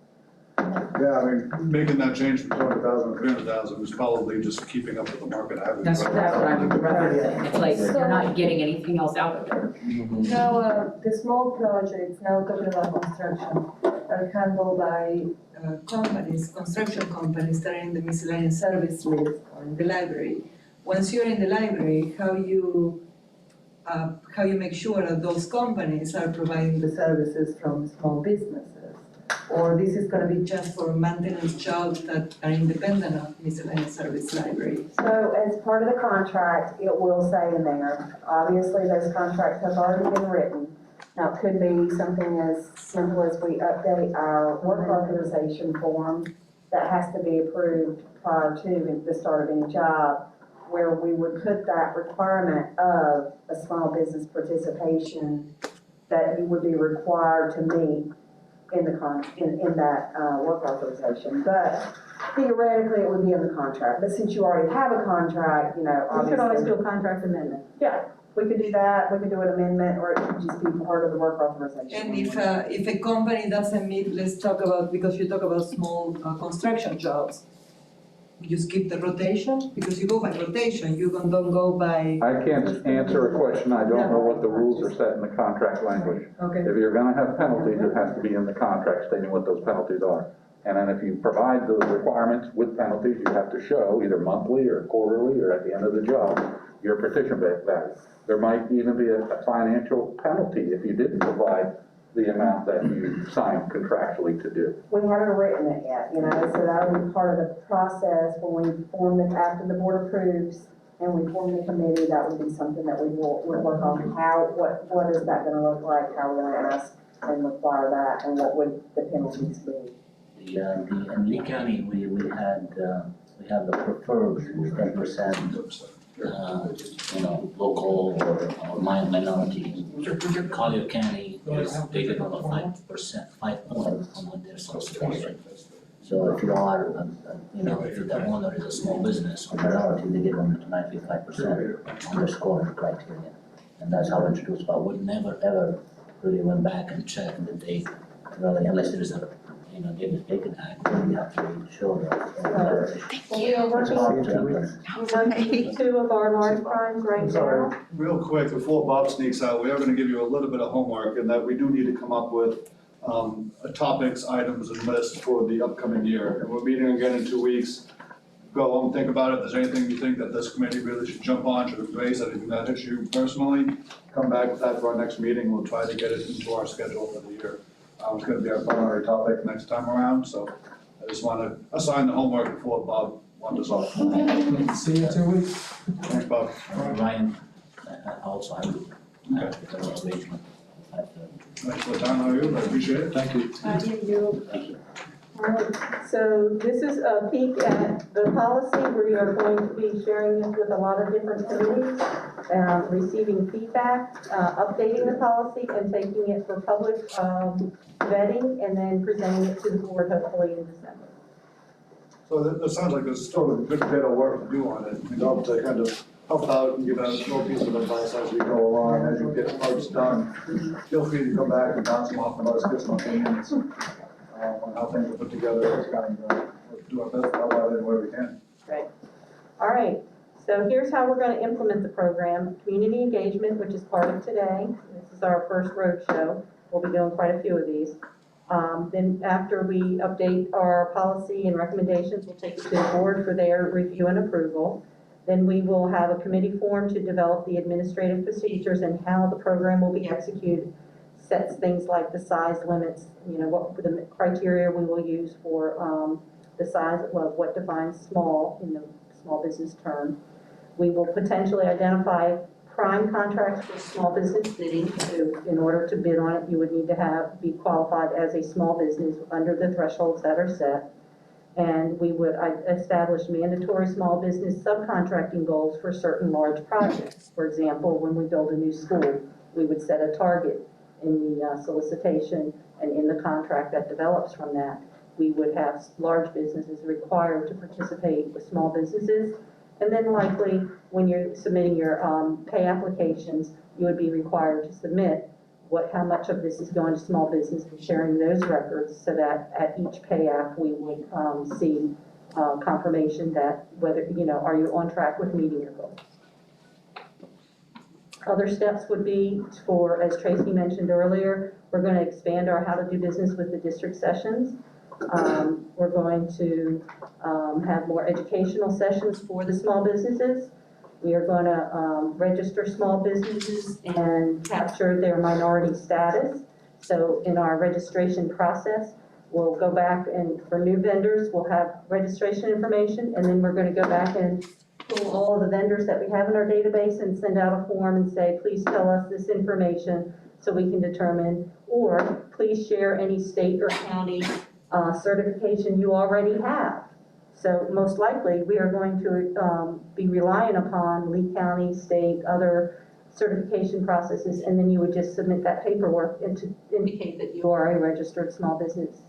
Yeah, I mean, making that change from 200,000 to 300,000 is probably just keeping up with the market. That's what I would rather say, it's like, you're not getting anything else out of it. Now, the small projects, now talking about construction, are handled by companies, construction companies that are in the miscellaneous service list or in the library. Once you're in the library, how you make sure that those companies are providing the services from small businesses? Or this is gonna be just for maintenance jobs that are independent of miscellaneous service library? So as part of the contract, it will say in there, obviously those contracts have already been written. Now, it could be something as simple as we update our work authorization form that has to be approved prior to the start of any job, where we would put that requirement of a small business participation that you would be required to meet in that work authorization. But theoretically, it would be in the contract. But since you already have a contract, obviously. We could always do a contract amendment. Yeah, we could do that, we could do an amendment, or it could just be part of the work authorization. And if a company doesn't meet, let's talk about, because you talk about small construction jobs, you skip the rotation, because you go by rotation, you don't go by. I can't answer a question, I don't know what the rules are set in the contract language. Okay. If you're gonna have penalties, it has to be in the contract stating what those penalties are. And then if you provide those requirements with penalties, you have to show either monthly or quarterly or at the end of the job, your petition value. There might even be a financial penalty if you didn't provide the amount that you signed contractually to do. We haven't written it yet, so that would be part of the process when we form it, after the board approves and we form the committee, that would be something that we'll work on. What is that gonna look like, how we're gonna ask and require that, and what would the penalties be? In Lee County, we have the preferred 10%, local or minority. Collier County is bigger than 5%, 5 points on what they're supposed to pay. So if you are, if the owner is a small business or minority, they get 95% on their scoring criteria. And that's how it's introduced, but we never ever really went back and checked the date, really, unless there is a, they can act, we have to show that. We are working two of our large crimes right now. Sorry, real quick, before Bob sneaks out, we are gonna give you a little bit of homework in that we do need to come up with topics, items, and lists for the upcoming year. And we're meeting again in 2 weeks. Go home, think about it. If there's anything you think that this committee really should jump on, should raise, anything that hits you personally, come back with that for our next meeting. We'll try to get it into our schedule for the year. It's gonna be our primary topic next time around, so I just wanna assign the homework before Bob wanders off. See you in 2 weeks. Thanks, Bob. Ryan, also I would have the arrangement. Thanks for the time, how are you? I appreciate it. Thank you. Thank you. All right, so this is a peek at the policy. We are going to be sharing this with a lot of different committees, receiving feedback, updating the policy, and taking it for public vetting, and then presenting it to the board hopefully in December. So that sounds like there's still a good bit of work to do on it, to kind of help out and give out a small piece of advice as we go along, as you get parts done. Feel free to come back and bounce them off and let us get some opinions on how things are put together. It's kind of, do our best to help out any way we can. Great. All right, so here's how we're going to implement the program. Community engagement, which is part of today. This is our first roadshow. We'll be doing quite a few of these. Then after we update our policy and recommendations, we'll take it to the board for their review and approval. Then we will have a committee formed to develop the administrative procedures and how the program will be executed. Sets things like the size limits, what the criteria we will use for the size of what defines small, small business term. We will potentially identify prime contracts for small business bidding. So in order to bid on it, you would need to be qualified as a small business under the thresholds that are set. And we would establish mandatory small business subcontracting goals for certain large projects. For example, when we build a new school, we would set a target in the solicitation and in the contract that develops from that. We would have large businesses required to participate with small businesses. And then likely, when you're submitting your pay applications, you would be required to submit how much of this is going to small business and sharing those records so that at each pay app, we would see confirmation that whether, are you on track with meeting your goals. Other steps would be for, as Tracy mentioned earlier, we're going to expand our how to do business with the district sessions. We're going to have more educational sessions for the small businesses. We are going to register small businesses and capture their minority status. So in our registration process, we'll go back and for new vendors, we'll have registration information, and then we're going to go back and pull all of the vendors that we have in our database and send out a form and say, please tell us this information so we can determine, or please share any state or county certification you already have. So most likely, we are going to be relying upon Lee County, state, other certification processes, and then you would just submit that paperwork and to indicate that you are a registered small business.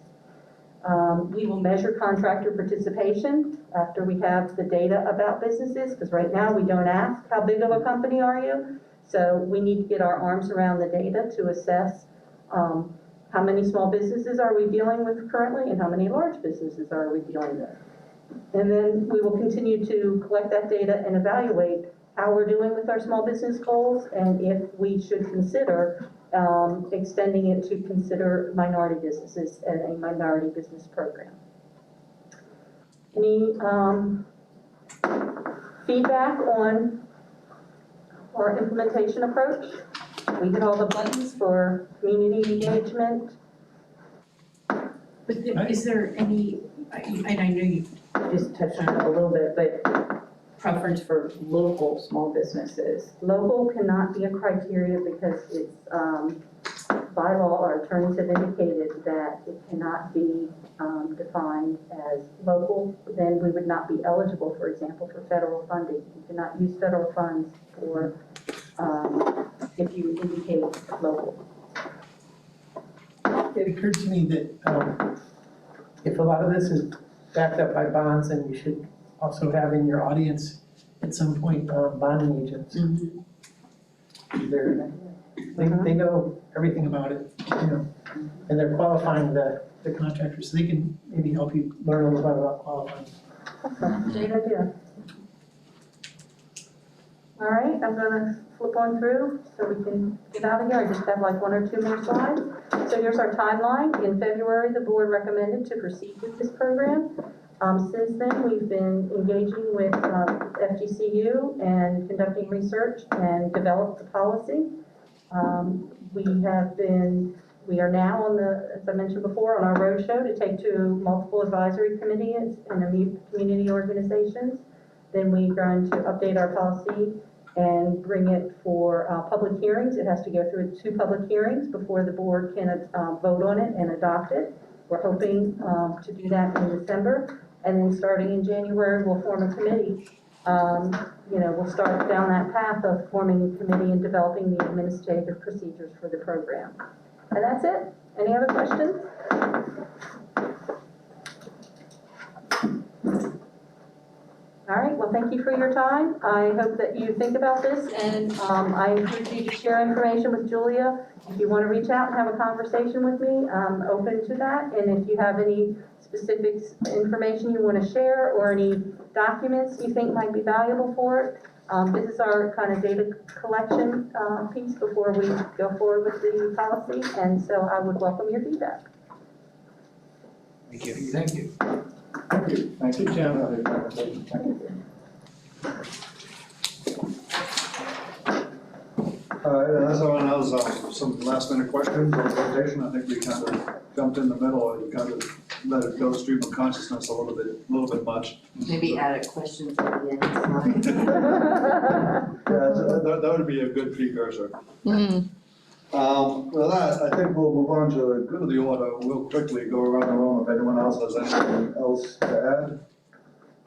We will measure contractor participation after we have the data about businesses, because right now we don't ask how big of a company are you. So we need to get our arms around the data to assess how many small businesses are we dealing with currently and how many large businesses are we dealing with. And then we will continue to collect that data and evaluate how we're doing with our small business goals and if we should consider extending it to consider minority businesses and a minority business program. Any feedback on our implementation approach? We hit all the buttons for community engagement. But is there any, and I know you just touched on it a little bit, but preference for local small businesses? Local cannot be a criteria because it's, by law, our attorneys have indicated that it cannot be defined as local. Then we would not be eligible, for example, for federal funding. You cannot use federal funds for, if you indicate local. It occurred to me that if a lot of this is backed up by bonds, then you should also have in your audience at some point bonding agents. They know everything about it, and they're qualifying the contractors, so they can maybe help you learn a little bit about qualifying. Awesome. Great idea. All right, I'm gonna flip on through so we can get out of here. I just have like 1 or 2 more slides. So here's our timeline. In February, the board recommended to proceed with this program. Since then, we've been engaging with FGCU and conducting research and developed the policy. We are now on as I mentioned before, on our roadshow to take to multiple advisory committees and community organizations. Then we're going to update our policy and bring it for public hearings. It has to go through 2 public hearings before the board can vote on it and adopt it. We're hoping to do that in December. And then starting in January, we'll form a committee. We'll start down that path of forming a committee and developing the administrative procedures for the program. And that's it. Any other questions? All right, well, thank you for your time. I hope that you think about this, and I encourage you to share information with Julia. If you want to reach out and have a conversation with me, I'm open to that. And if you have any specific information you want to share or any documents you think might be valuable for it, this is our kind of data collection piece before we go forward with the policy, and so I would welcome your feedback. Thank you. Thank you. Thank you. Thank you, Jim. As everyone knows, some last minute questions or presentation, I think we kind of jumped in the middle and kind of let it go stream of consciousness a little bit much. Maybe add a question to the end. Yeah, that would be a good precursor. With that, I think we'll move on to the good of the order. We'll quickly go around the room if anyone else has anything else to add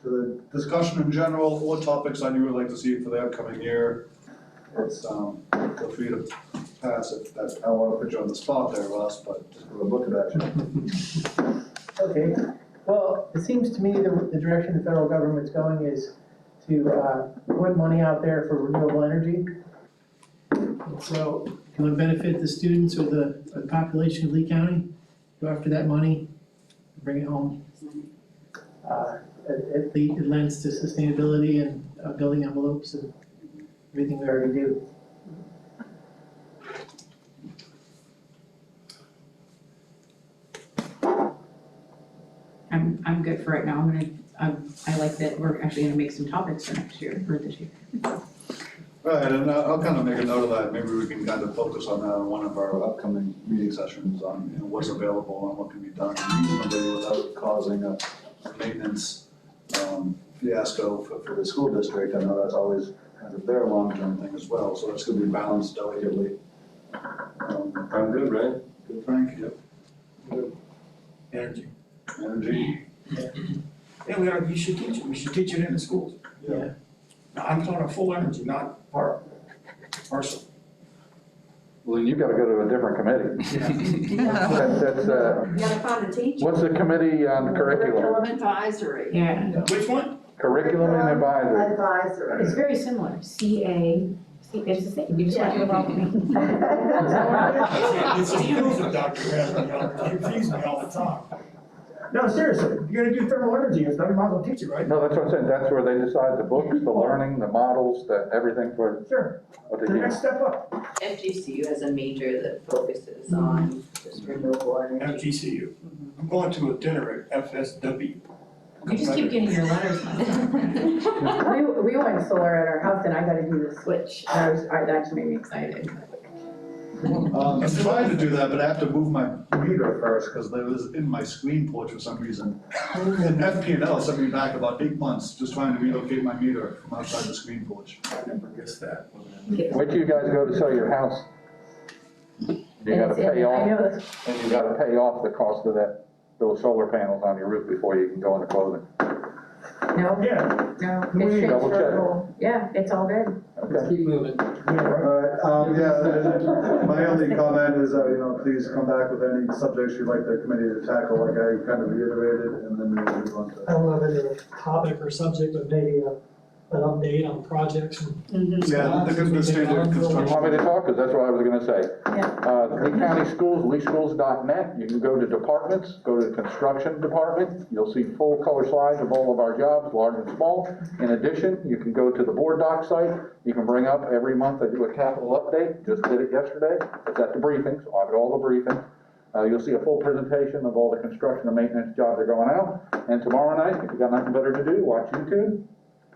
to the discussion in general, or topics that you would like to see for the upcoming year. It's, feel free to pass it. I don't want to put you on the spot there, Ross, but just we're looking at you. Okay, well, it seems to me the direction the federal government's going is to put money out there for renewable energy. And so, if you want to benefit the students or the population of Lee County, go after that money, bring it home. It lends to sustainability and building envelopes and everything we already do. I'm good for right now. I like that we're actually gonna make some topics for next year, for this year. Right, and I'll kind of make a note of that. Maybe we can kind of focus on that in one of our upcoming meeting sessions on, what's available and what can be done reasonably without causing a maintenance fiasco for the school district. I know that's always kind of their long-term thing as well, so that's gonna be balanced delicately. I'm good, right? Good, Frank? Yep. Good. Energy. Energy? Yeah, you should teach it, we should teach it in the schools. Yeah. Now, I'm talking full energy, not partial. Well, then you've got to go to a different committee. That's, You gotta find a teacher. what's the committee on curriculum? Curriculum advisory. Yeah, Which one? Curriculum and advisory. Advisory. it's very similar, CA, it's the same, you just want to involve me. It's confusing, Dr. Bradley, you confuse me all the time. No, seriously, you're gonna do thermal energy, it's not, you might as well teach it, right? No, that's what I'm saying, that's where they decide the books, the learning, the models, everything for Sure, what the they do. next step up, FGCU has a major that focuses on just renewable energy. FGCU. I'm going to a dinner at FSW. You just keep getting your letters. We went solar at our house and I gotta do the switch, and that actually made me excited. I'm trying to do that, but I have to move my meter first, because it was in my screen porch for some reason. And FP&L sent me back about 8 months, just trying to relocate my meter from outside the screen porch. I never guessed that. Wait till you guys go to sell your house. You gotta pay off, and you gotta pay off the cost of those solar panels on your roof before you can go into clothing. No, Yeah. no, We it's double check. transferable. Yeah, it's all good. Okay. Keep moving. My only comment is, please come back with any subjects you'd like the committee to tackle, like I kind of reiterated, and then we'll move on I to. don't know if it's a topic or subject, but maybe an update on projects and. Yeah, the standard You construction. want me to talk, because that's what I was gonna say. Yeah. Lee County Schools, leeschools.net, you can go to departments, go to the construction department, you'll see full color slides of all of our jobs, large and small. In addition, you can go to the board doc site, you can bring up every month, I do a capital update, just did it yesterday, it's at the briefing, so I have it all the briefing. You'll see a full presentation of all the construction and maintenance jobs that are going out, and tomorrow night, if you got nothing better to do, watch YouTube.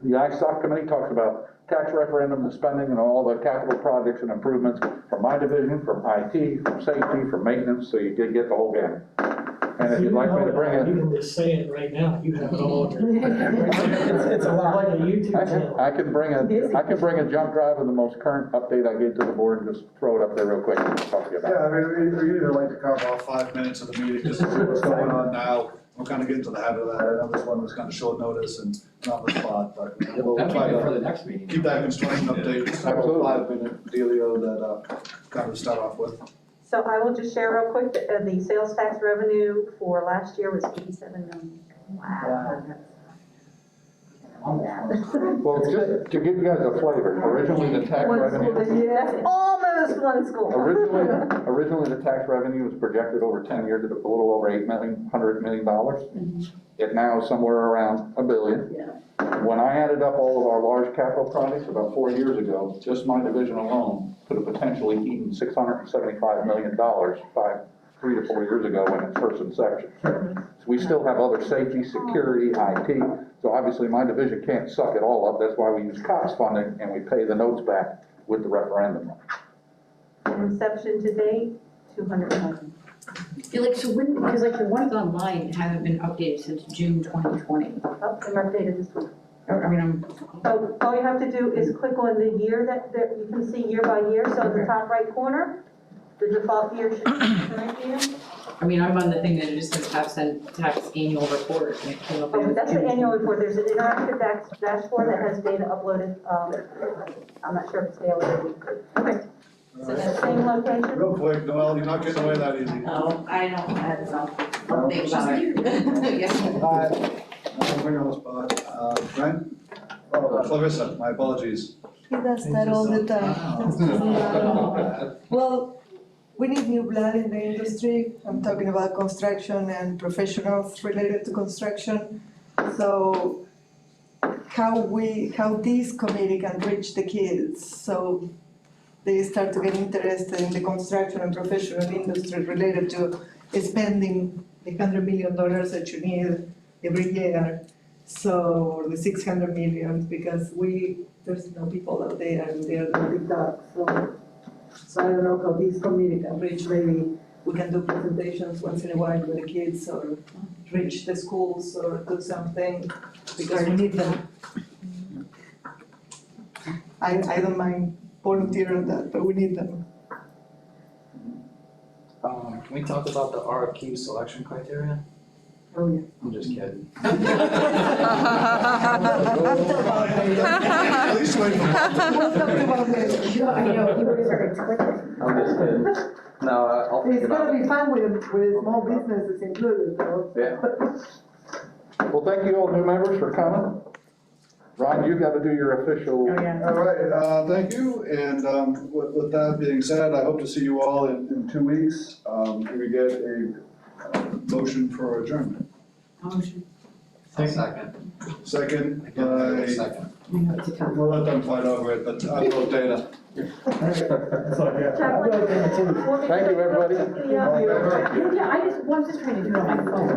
The ISOC committee talks about tax referendum and spending and all the capital projects and improvements from my division, from IT, from safety, from maintenance, so you get the whole gamut. And if you'd like me to bring it. You can just say it right now, you have it all. It's a lot. Like a YouTube channel. I can bring a jump drive of the most current update I gave to the board and just throw it up there real quick and talk to you about it. Yeah, I mean, we usually like to carve off 5 minutes of the meeting, just to see what's going on now. We'll kind of get into the habit of that. I know this one was kind of short notice and not the spot, but we'll That'd try be good for the to next meeting. keep that construction update, just have a Absolutely. 5-minute dealio that kind of start off with. So I will just share real quick, the sales tax revenue for last year was 87 million. Wow. Well, just to give you guys a flavor, originally the tax revenue. That's almost one school. Originally, the tax revenue was projected over 10 years at a little over $100 million. It now is somewhere around $1 billion. When I added up all of our large capital projects about 4 years ago, just my division alone could have potentially eaten $675 million 3 to 4 years ago in its first inception. So we still have other safety, security, IT. So obviously my division can't suck it all up. That's why we use COPS funding and we pay the notes back with the referendum. From inception to date, 200 million. Yeah, like, so when, because like the ones online haven't been updated since June 2020. Oh, I'm updated this week. I mean, I'm, So all you have to do is click on the year that you can see year by year, so in the top right corner, the default year should be current year. I mean, I'm on the thing that it just says tax annual report, and it came up. Oh, that's the annual report, there's an interactive dashboard that has data uploaded, I'm not sure if it's daily or weekly. Okay, so that same location? Real quick, Noel, you're not getting away that easy. Oh, I don't think about it. Yes. I'll bring you on the spot. Brent? Oh, Clarissa, my apologies. He does that all the time. Well, we need new blood in the industry. I'm talking about construction and professionals related to construction. So how this committee can reach the kids, so they start to get interested in the construction and professional industry related to spending the $100 million that you need every year. So, or the 600 million, because there's no people out there and they're the big dogs, so I don't know how this committee can reach, maybe we can do presentations once in a while with the kids, or reach the schools, or do something, because we need them. I don't mind volunteering on that, but we need them. Can we talk about the RFQ selection criteria? Oh, yeah. I'm just kidding. At least wait for We'll talk about it. I know, you were very quick. I'm just kidding. No, I'll think It's about gonna it. be fun with small businesses included, though. Yeah. Well, thank you all new members for coming. Ron, you gotta do your official. Oh, yeah. All right, thank you, and with that being said, I hope to see you all in 2 weeks. Can we get a motion for adjournment? Motion. Second. Second by, Second. we'll let them fight over it, but I will data. Thank you, everybody. Yeah. Yeah, I was just trying to do it on my phone.